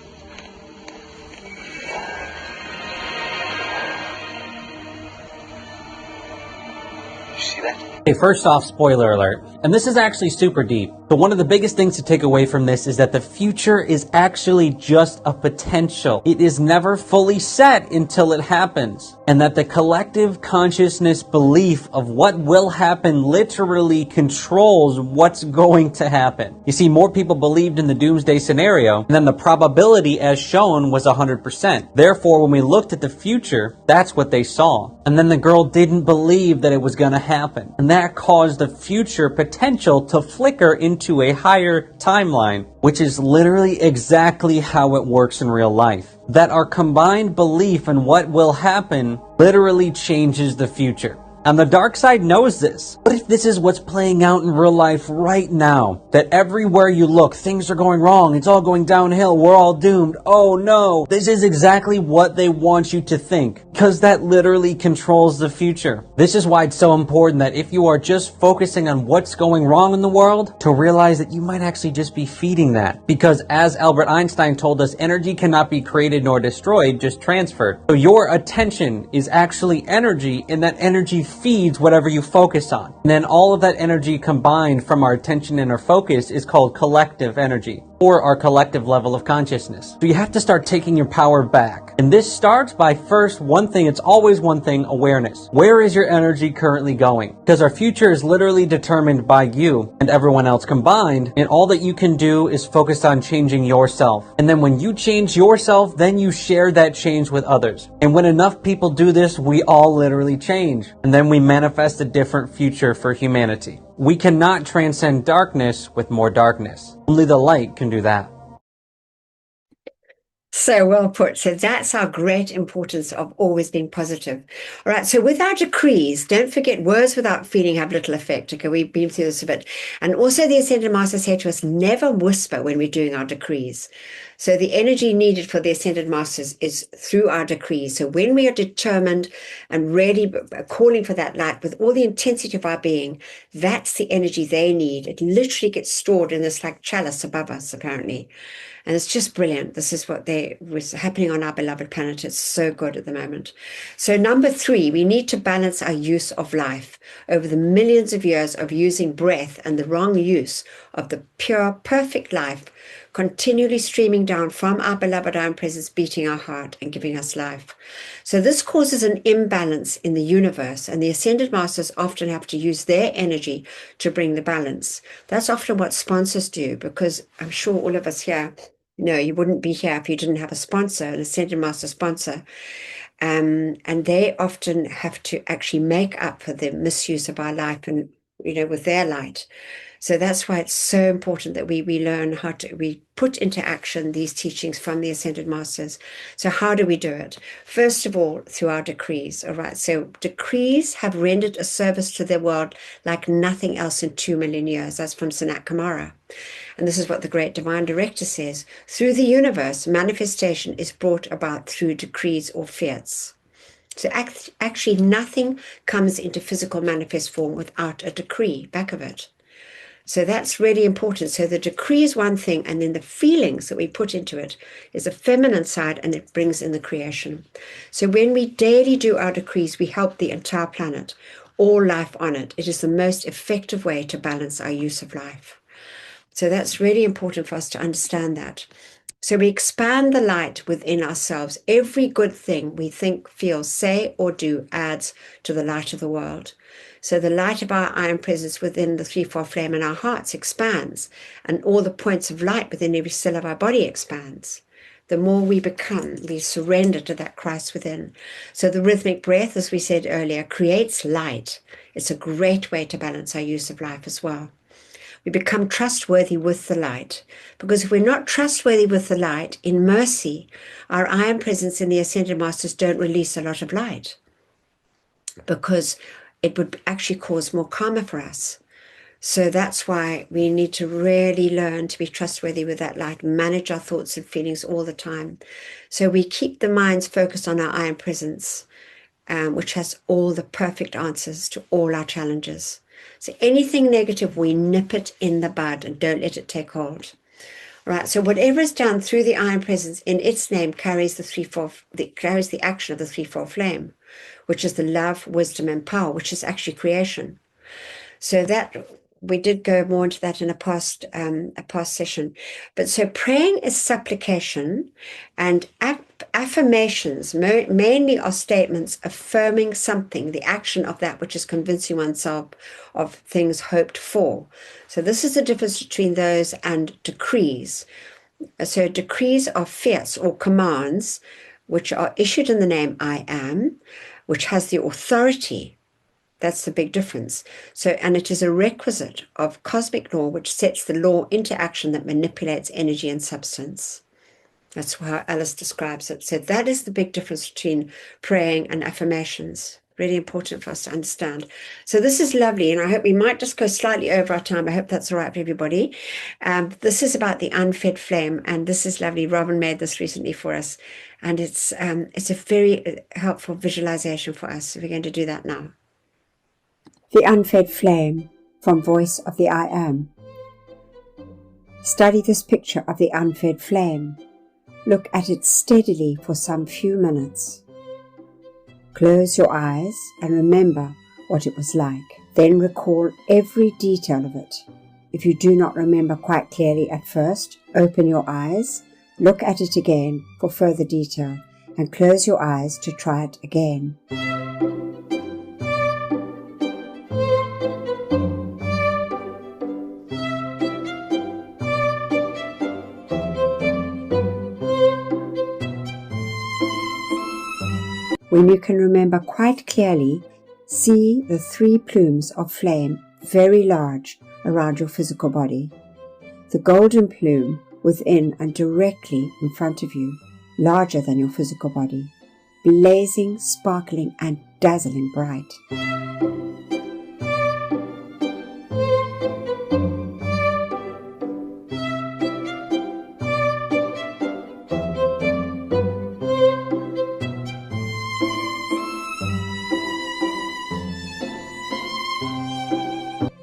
You see that? Okay, first off, spoiler alert. And this is actually super deep. But one of the biggest things to take away from this is that the future is actually just a potential. It is never fully set until it happens. And that the collective consciousness belief of what will happen literally controls what's going to happen. You see, more people believed in the doomsday scenario, and then the probability as shown was 100%. Therefore, when we looked at the future, that's what they saw. And then the girl didn't believe that it was going to happen. And that caused the future potential to flicker into a higher timeline, which is literally exactly how it works in real life. That our combined belief in what will happen literally changes the future. And the dark side knows this. What if this is what's playing out in real life right now? That everywhere you look, things are going wrong. It's all going downhill. We're all doomed. Oh no. This is exactly what they want you to think. Because that literally controls the future. This is why it's so important that if you are just focusing on what's going wrong in the world, to realize that you might actually just be feeding that. Because as Albert Einstein told us, energy cannot be created nor destroyed, just transferred. So your attention is actually energy, and that energy feeds whatever you focus on. And then all of that energy combined from our attention and our focus is called collective energy, or our collective level of consciousness. So you have to start taking your power back. And this starts by first one thing, it's always one thing, awareness. Where is your energy currently going? Because our future is literally determined by you and everyone else combined, and all that you can do is focus on changing yourself. And then when you change yourself, then you share that change with others. And when enough people do this, we all literally change. And then we manifest a different future for humanity. We cannot transcend darkness with more darkness. Only the light can do that. So well put. So that's our great importance of always being positive. All right. So with our decrees, don't forget words without feeling have little effect. Okay. We've been through this a bit. And also the Ascended Master said to us, never whisper when we're doing our decrees. So the energy needed for the Ascended Masters is through our decrees. So when we are determined and really calling for that light with all the intensity of our being, that's the energy they need. It literally gets stored in this like chalice above us, apparently. And it's just brilliant. This is what was happening on our beloved planet. It's so good at the moment. So number 3, we need to balance our use of life. Over the millions of years of using breath and the wrong use of the pure, perfect life, continually streaming down from our beloved I Am Presence, beating our heart and giving us life. So this causes an imbalance in the universe, and the Ascended Masters often have to use their energy to bring the balance. That's often what sponsors do, because I'm sure all of us here, you wouldn't be here if you didn't have a sponsor, an Ascended Master sponsor. And they often have to actually make up for the misuse of our life and, with their light. So that's why it's so important that we learn we put into action these teachings from the Ascended Masters. So how do we do it? First of all, through our decrees. All right. So decrees have rendered a service to the world like nothing else in 2 million years. That's from Sanat Kumara. And this is what the great divine director says. Through the universe, manifestation is brought about through decrees or fiats. So actually nothing comes into physical manifest form without a decree back of it. So that's really important. So the decree is one thing, and then the feelings that we put into it is a feminine side, and it brings in the creation. So when we daily do our decrees, we help the entire planet, all life on it. It is the most effective way to balance our use of life. So that's really important for us to understand that. So we expand the light within ourselves. Every good thing we think, feel, say, or do adds to the light of the world. So the light of our iron presence within the threefold flame in our hearts expands, and all the points of light within every cell of our body expands. The more we become, we surrender to that Christ within. So the rhythmic breath, as we said earlier, creates light. It's a great way to balance our use of life as well. We become trustworthy with the light. Because if we're not trustworthy with the light, in mercy, our iron presence in the Ascended Masters don't release a lot of light, because it would actually cause more karma for us. So that's why we need to really learn to be trustworthy with that light, manage our thoughts and feelings all the time. So we keep the minds focused on our iron presence, which has all the perfect answers to all our challenges. So anything negative, we nip it in the bud and don't let it take hold. Right. So whatever is done through the iron presence in its name carries carries the action of the threefold flame, which is the love, wisdom, and power, which is actually creation. So that we did go more into that in a past session. But so praying is supplication, and affirmations mainly are statements affirming something, the action of that which is convincing oneself of things hoped for. So this is the difference between those and decrees. So decrees are fiats or commands, which are issued in the name I am, which has the authority. That's the big difference. So, and it is a requisite of cosmic law, which sets the law into action that manipulates energy and substance. That's how Alice describes it. So that is the big difference between praying and affirmations. Really important for us to understand. So this is lovely, and I hope we might just go slightly over our time. I hope that's all right for everybody. This is about the unfed flame, and this is lovely. Robin made this recently for us, and it's a very helpful visualization for us. So we're going to do that now. The unfed flame, from Voice of the I Am. Study this picture of the unfed flame. Look at it steadily for some few minutes. Close your eyes and remember what it was like. Then recall every detail of it. If you do not remember quite clearly at first, open your eyes, look at it again for further detail, and close your eyes to try it again. When you can remember quite clearly, see the 3 plumes of flame very large around your physical body. The golden plume within and directly in front of you, larger than your physical body, blazing, sparkling, and dazzling bright.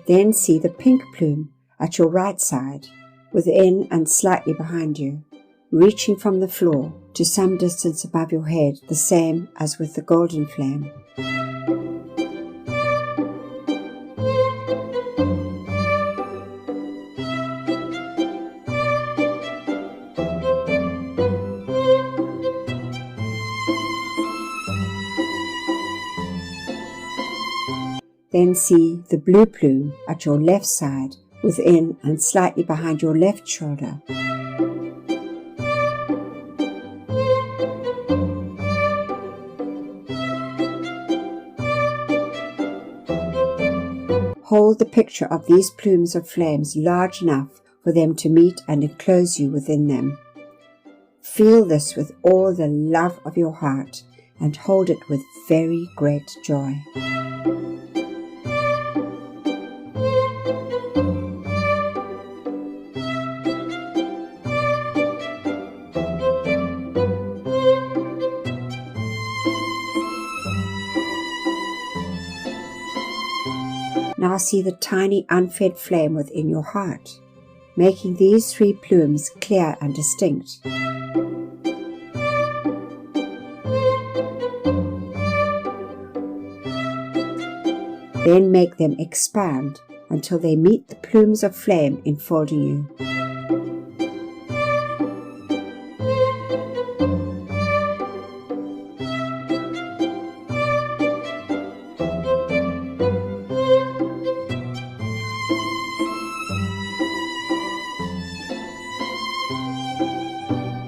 Then see the pink plume at your right side, within and slightly behind you, reaching from the floor to some distance above your head, the same as with the golden flame. Then see the blue plume at your left side, within and slightly behind your left shoulder. Hold the picture of these plumes of flames large enough for them to meet and enclose you within them. Feel this with all the love of your heart and hold it with very great joy. Now see the tiny unfed flame within your heart, making these 3 plumes clear and distinct. Then make them expand until they meet the plumes of flame enfolding you.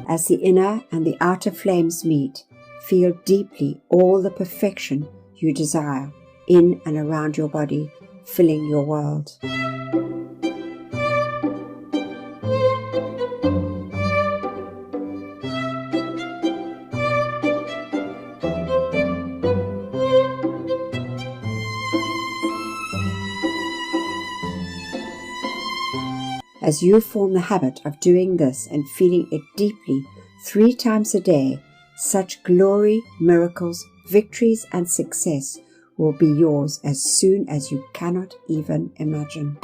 As the inner and the outer flames meet, feel deeply all the perfection you desire in and around your body, filling your world. As you form the habit of doing this and feeling it deeply 3 times a day, such glory, miracles, victories, and success will be yours as soon as you cannot even imagine.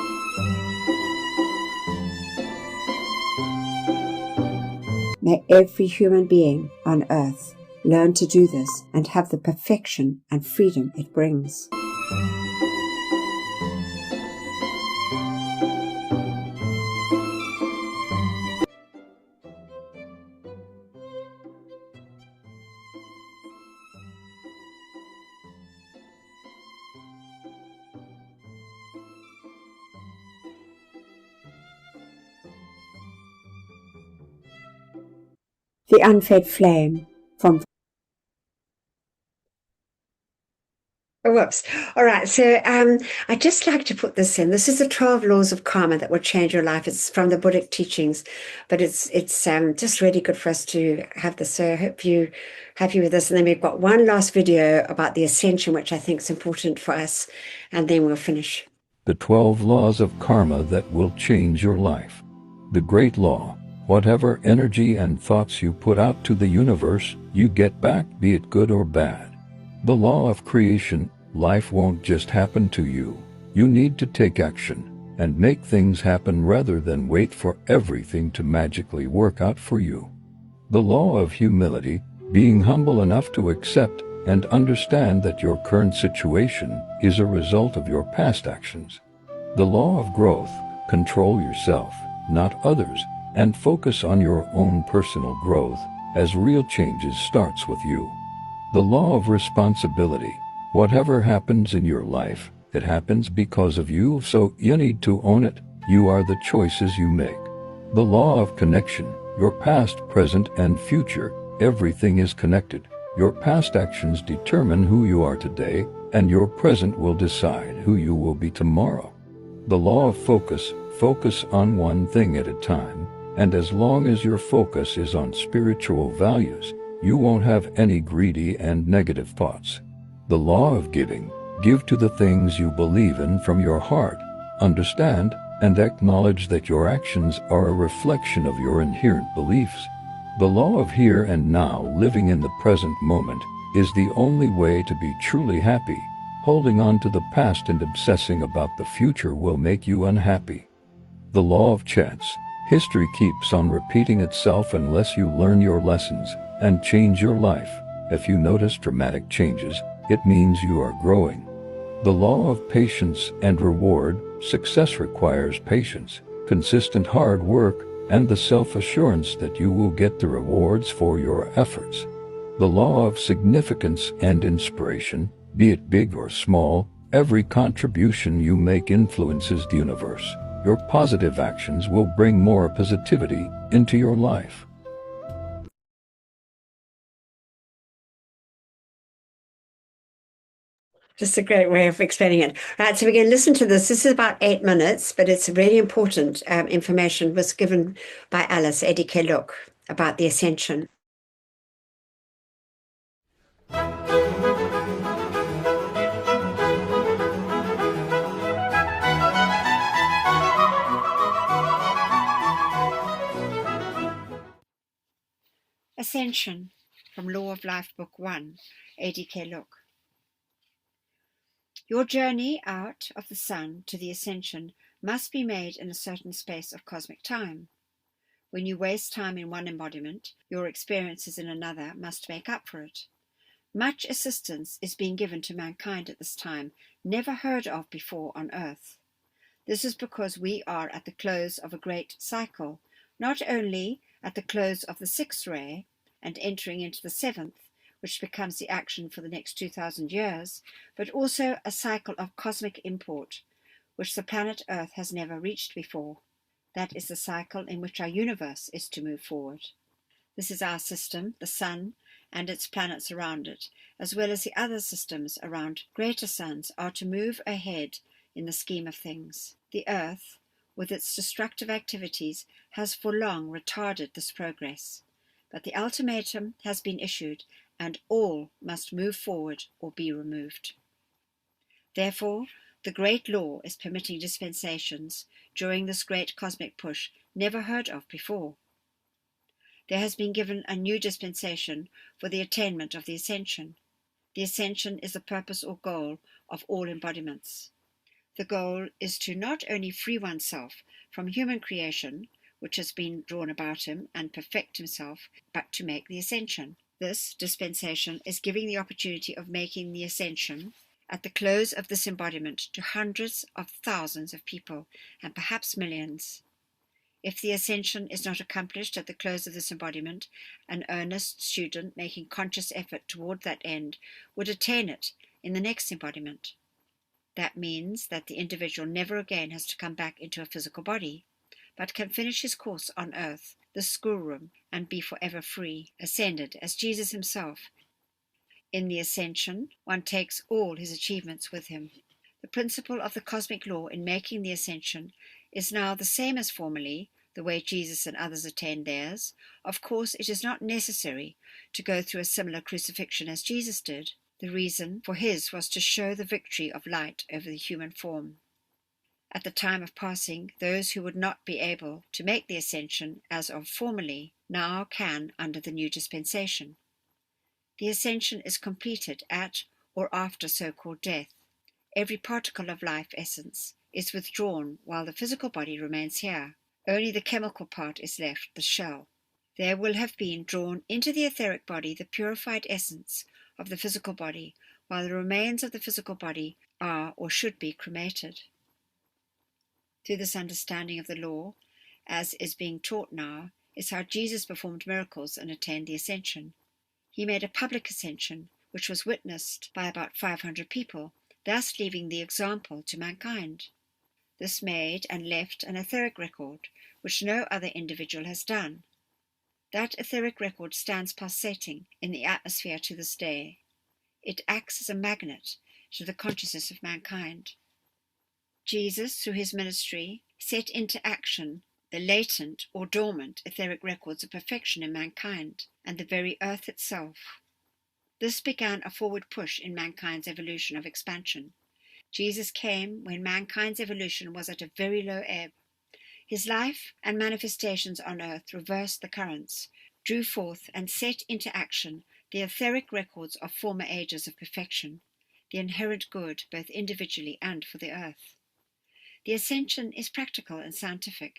May every human being on earth learn to do this and have the perfection and freedom it brings. The unfed flame from Whoops. All right. So I'd just like to put this in. This is the 12 laws of karma that will change your life. It's from the Buddhic teachings, but it's just really good for us to have this. So I hope you're happy with this. And then we've got one last video about the Ascension, which I think is important for us. And then we'll finish. The 12 laws of karma that will change your life. The great law. Whatever energy and thoughts you put out to the universe, you get back, be it good or bad. The law of creation. Life won't just happen to you. You need to take action and make things happen rather than wait for everything to magically work out for you. The law of humility. Being humble enough to accept and understand that your current situation is a result of your past actions. The law of growth. Control yourself, not others, and focus on your own personal growth, as real changes starts with you. The law of responsibility. Whatever happens in your life, it happens because of you, so you need to own it. You are the choices you make. The law of connection. Your past, present, and future, everything is connected. Your past actions determine who you are today, and your present will decide who you will be tomorrow. The law of focus. Focus on one thing at a time, and as long as your focus is on spiritual values, you won't have any greedy and negative thoughts. The law of giving. Give to the things you believe in from your heart. Understand and acknowledge that your actions are a reflection of your inherent beliefs. The law of here and now. Living in the present moment is the only way to be truly happy. Holding on to the past and obsessing about the future will make you unhappy. The law of chance. History keeps on repeating itself unless you learn your lessons and change your life. If you notice dramatic changes, it means you are growing. The law of patience and reward. Success requires patience, consistent hard work, and the self-assurance that you will get the rewards for your efforts. The law of significance and inspiration. Be it big or small, every contribution you make influences the universe. Your positive actions will bring more positivity into your life. Just a great way of explaining it. Right, so we're going to listen to this. This is about 8 minutes, but it's really important information was given by Alice, Eddie K. Look, about the Ascension. Ascension from Law of Life, Book 1, Eddie K. Look. Your journey out of the sun to the ascension must be made in a certain space of cosmic time. When you waste time in one embodiment, your experiences in another must make up for it. Much assistance is being given to mankind at this time, never heard of before on Earth. This is because we are at the close of a great cycle, not only at the close of the 6th ray and entering into the 7th, which becomes the action for the next 2,000 years, but also a cycle of cosmic import, which the planet Earth has never reached before. That is the cycle in which our universe is to move forward. This is our system, the Sun, and its planets around it, as well as the other systems around greater suns, are to move ahead in the scheme of things. The Earth, with its destructive activities, has for long retarded this progress. But the ultimatum has been issued, and all must move forward or be removed. Therefore, the great law is permitting dispensations during this great cosmic push never heard of before. There has been given a new dispensation for the attainment of the Ascension. The Ascension is the purpose or goal of all embodiments. The goal is to not only free oneself from human creation, which has been drawn about him, and perfect himself, but to make the Ascension. This dispensation is giving the opportunity of making the Ascension at the close of this embodiment to hundreds of thousands of people, and perhaps millions. If the Ascension is not accomplished at the close of this embodiment, an earnest student making conscious effort toward that end would attain it in the next embodiment. That means that the individual never again has to come back into a physical body, but can finish his course on earth, the schoolroom, and be forever free, ascended as Jesus himself. In the Ascension, one takes all his achievements with him. The principle of the cosmic law in making the Ascension is now the same as formerly, the way Jesus and others attained theirs. Of course, it is not necessary to go through a similar crucifixion as Jesus did. The reason for his was to show the victory of light over the human form. At the time of passing, those who would not be able to make the Ascension as of formerly now can under the new dispensation. The Ascension is completed at or after so-called death. Every particle of life essence is withdrawn while the physical body remains here. Only the chemical part is left, the shell. There will have been drawn into the etheric body the purified essence of the physical body, while the remains of the physical body are or should be cremated. Through this understanding of the law, as is being taught now, is how Jesus performed miracles and attained the Ascension. He made a public ascension, which was witnessed by about 500 people, thus leaving the example to mankind. This made and left an etheric record, which no other individual has done. That etheric record stands pulsating in the atmosphere to this day. It acts as a magnet to the consciousness of mankind. Jesus, through his ministry, set into action the latent or dormant etheric records of perfection in mankind and the very earth itself. This began a forward push in mankind's evolution of expansion. Jesus came when mankind's evolution was at a very low ebb. His life and manifestations on earth reversed the currents, drew forth and set into action the etheric records of former ages of perfection, the inherent good both individually and for the earth. The Ascension is practical and scientific.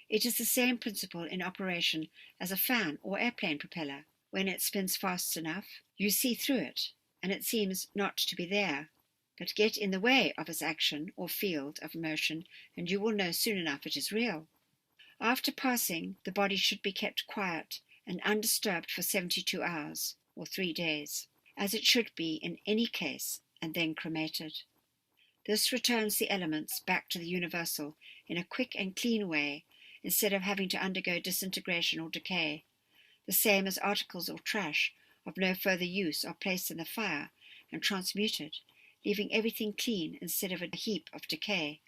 It is the same principle in operation as a fan or airplane propeller. When it spins fast enough, you see through it, and it seems not to be there. But get in the way of its action or field of motion, and you will know soon enough it is real. After passing, the body should be kept quiet and undisturbed for 72 hours, or 3 days, as it should be in any case, and then cremated. This returns the elements back to the universal in a quick and clean way, instead of having to undergo disintegration or decay. The same as articles or trash of no further use are placed in the fire and transmuted, leaving everything clean instead of a heap of decay.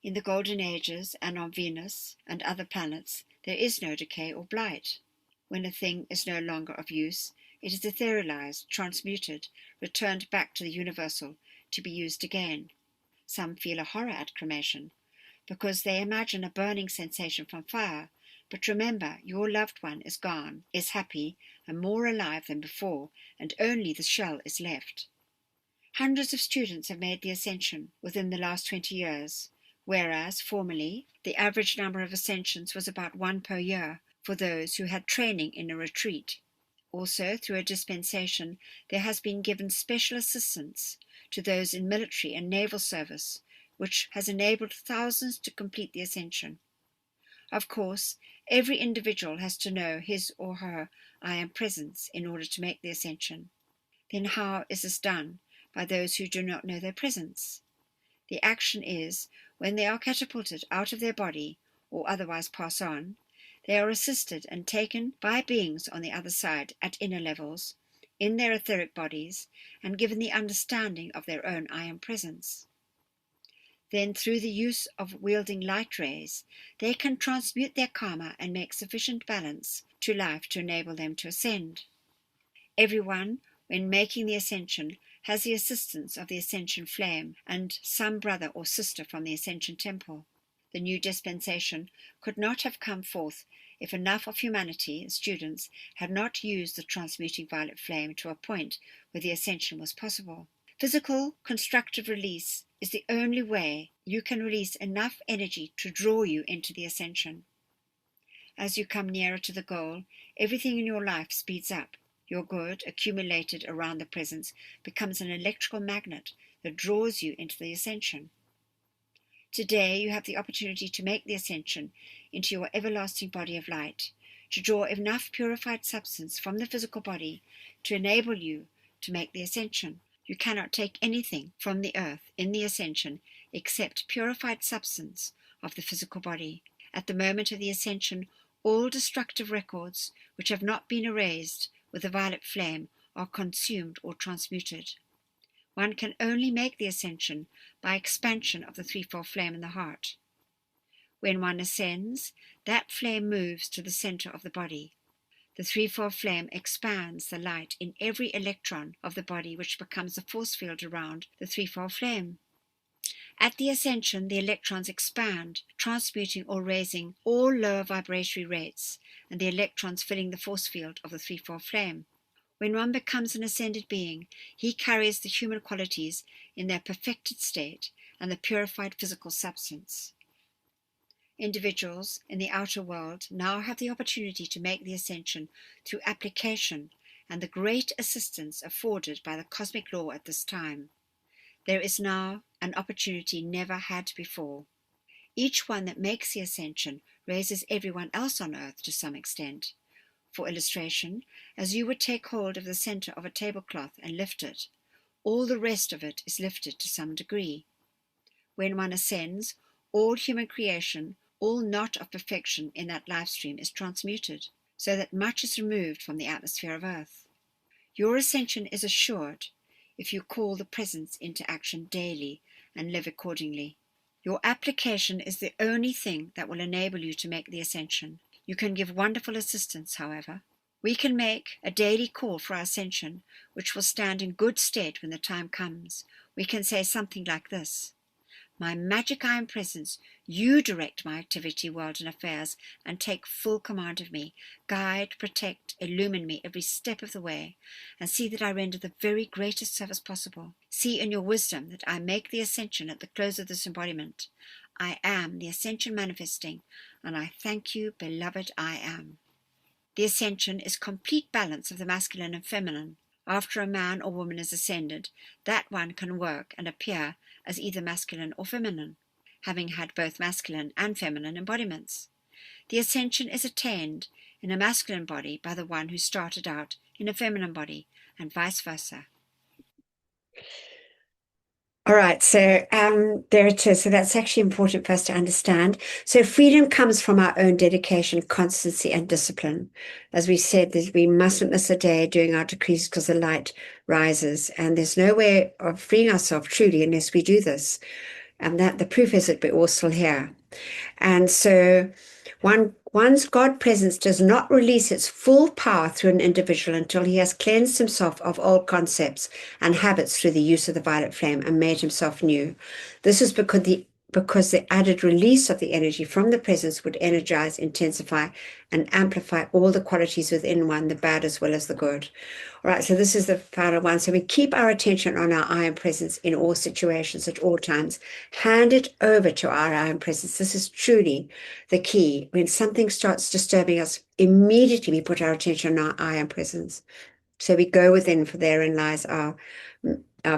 In the golden ages and on Venus and other planets, there is no decay or blight. When a thing is no longer of use, it is etherealized, transmuted, returned back to the universal to be used again. Some feel a horror at cremation, because they imagine a burning sensation from fire. But remember, your loved one is gone, is happy, and more alive than before, and only the shell is left. Hundreds of students have made the Ascension within the last 20 years, whereas formerly the average number of ascensions was about 1 per year for those who had training in a retreat. Also, through a dispensation, there has been given special assistance to those in military and naval service, which has enabled thousands to complete the Ascension. Of course, every individual has to know his or her I Am Presence in order to make the Ascension. Then how is this done by those who do not know their presence? The action is, when they are catapulted out of their body or otherwise pass on, they are assisted and taken by beings on the other side at inner levels, in their etheric bodies, and given the understanding of their own I Am Presence. Then, through the use of wielding light rays, they can transmute their karma and make sufficient balance to life to enable them to ascend. Everyone, when making the Ascension, has the assistance of the Ascension flame and some brother or sister from the Ascension temple. The new dispensation could not have come forth if enough of humanity and students had not used the transmuting violet flame to a point where the Ascension was possible. Physical constructive release is the only way you can release enough energy to draw you into the Ascension. As you come nearer to the goal, everything in your life speeds up. Your good, accumulated around the presence, becomes an electrical magnet that draws you into the Ascension. Today you have the opportunity to make the Ascension into your everlasting body of light, to draw enough purified substance from the physical body to enable you to make the Ascension. You cannot take anything from the earth in the Ascension except purified substance of the physical body. At the moment of the Ascension, all destructive records which have not been erased with the violet flame are consumed or transmuted. One can only make the Ascension by expansion of the threefold flame in the heart. When one ascends, that flame moves to the center of the body. The threefold flame expands the light in every electron of the body, which becomes a force field around the threefold flame. At the Ascension, the electrons expand, transmuting or raising all lower vibratory rates, and the electrons filling the force field of the threefold flame. When one becomes an ascended being, he carries the human qualities in their perfected state and the purified physical substance. Individuals in the outer world now have the opportunity to make the Ascension through application and the great assistance afforded by the cosmic law at this time. There is now an opportunity never had before. Each one that makes the Ascension raises everyone else on earth to some extent. For illustration, as you would take hold of the center of a tablecloth and lift it, all the rest of it is lifted to some degree. When one ascends, all human creation, all not of perfection in that life stream is transmuted, so that much is removed from the atmosphere of earth. Your Ascension is assured if you call the presence into action daily and live accordingly. Your application is the only thing that will enable you to make the Ascension. You can give wonderful assistance, however. We can make a daily call for our Ascension, which will stand in good stead when the time comes. We can say something like this: My magic I Am Presence, you direct my activity, world, and affairs, and take full command of me. Guide, protect, illumine me every step of the way, and see that I render the very greatest service possible. See in your wisdom that I make the Ascension at the close of this embodiment. I am the Ascension manifesting, and I thank you, beloved I Am. The Ascension is complete balance of the masculine and feminine. After a man or woman is ascended, that one can work and appear as either masculine or feminine, having had both masculine and feminine embodiments. The Ascension is attained in a masculine body by the one who started out in a feminine body, and vice versa. All right, so there it is. So that's actually important for us to understand. So freedom comes from our own dedication, constancy, and discipline. As we said, we mustn't miss a day doing our decrees because the light rises, and there's no way of freeing ourselves truly unless we do this. And that the proof is that we're all still here. And so one's God presence does not release its full power through an individual until he has cleansed himself of old concepts and habits through the use of the violet flame and made himself new. This is because the added release of the energy from the presence would energize, intensify, and amplify all the qualities within one, the bad as well as the good. All right, so this is the final one. So we keep our attention on our I am presence in all situations at all times. Hand it over to our I am presence. This is truly the key. When something starts disturbing us, immediately we put our attention on our I am presence. So we go within, for therein lies our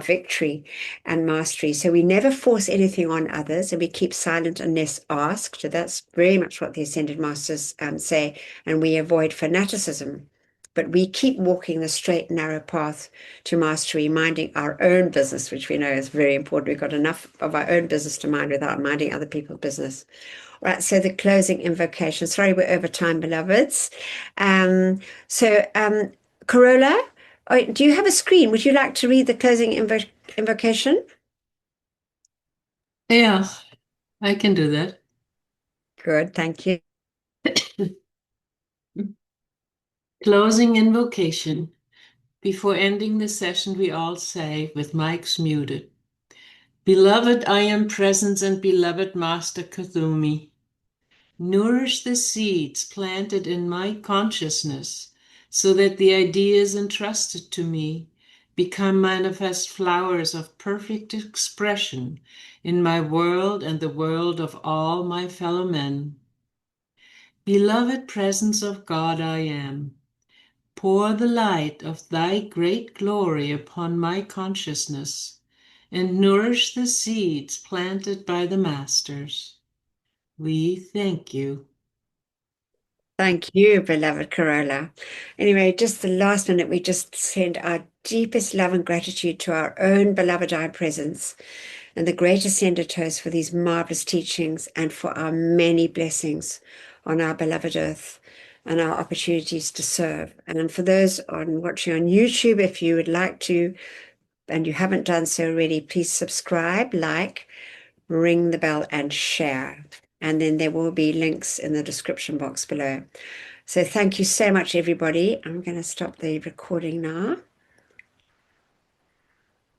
victory and mastery. So we never force anything on others, and we keep silent unless asked. So that's very much what the Ascended Masters say, and we avoid fanaticism. But we keep walking the straight, narrow path to mastery, minding our own business, which we know is very important. We've got enough of our own business to mind without minding other people's business. Right, so the closing invocation. Sorry, we're over time, beloveds. Corolla, do you have a screen? Would you like to read the closing invocation? Yeah, I can do that. Good, thank you. Closing invocation. Before ending the session, we all say, with mics muted, Beloved, I am presence and beloved Master Kuthumi. Nourish the seeds planted in my consciousness so that the ideas entrusted to me become manifest flowers of perfect expression in my world and the world of all my fellow men. Beloved presence of God I am, pour the light of thy great glory upon my consciousness and nourish the seeds planted by the masters. We thank you. Thank you, beloved Corolla. Anyway, just the last minute, we just send our deepest love and gratitude to our own beloved I presence and the great ascended host for these marvelous teachings and for our many blessings on our beloved earth and our opportunities to serve. And for those watching on YouTube, if you would like to, and you haven't done so already, please subscribe, like, ring the bell, and share. And then there will be links in the description box below. So thank you so much, everybody. I'm going to stop the recording now.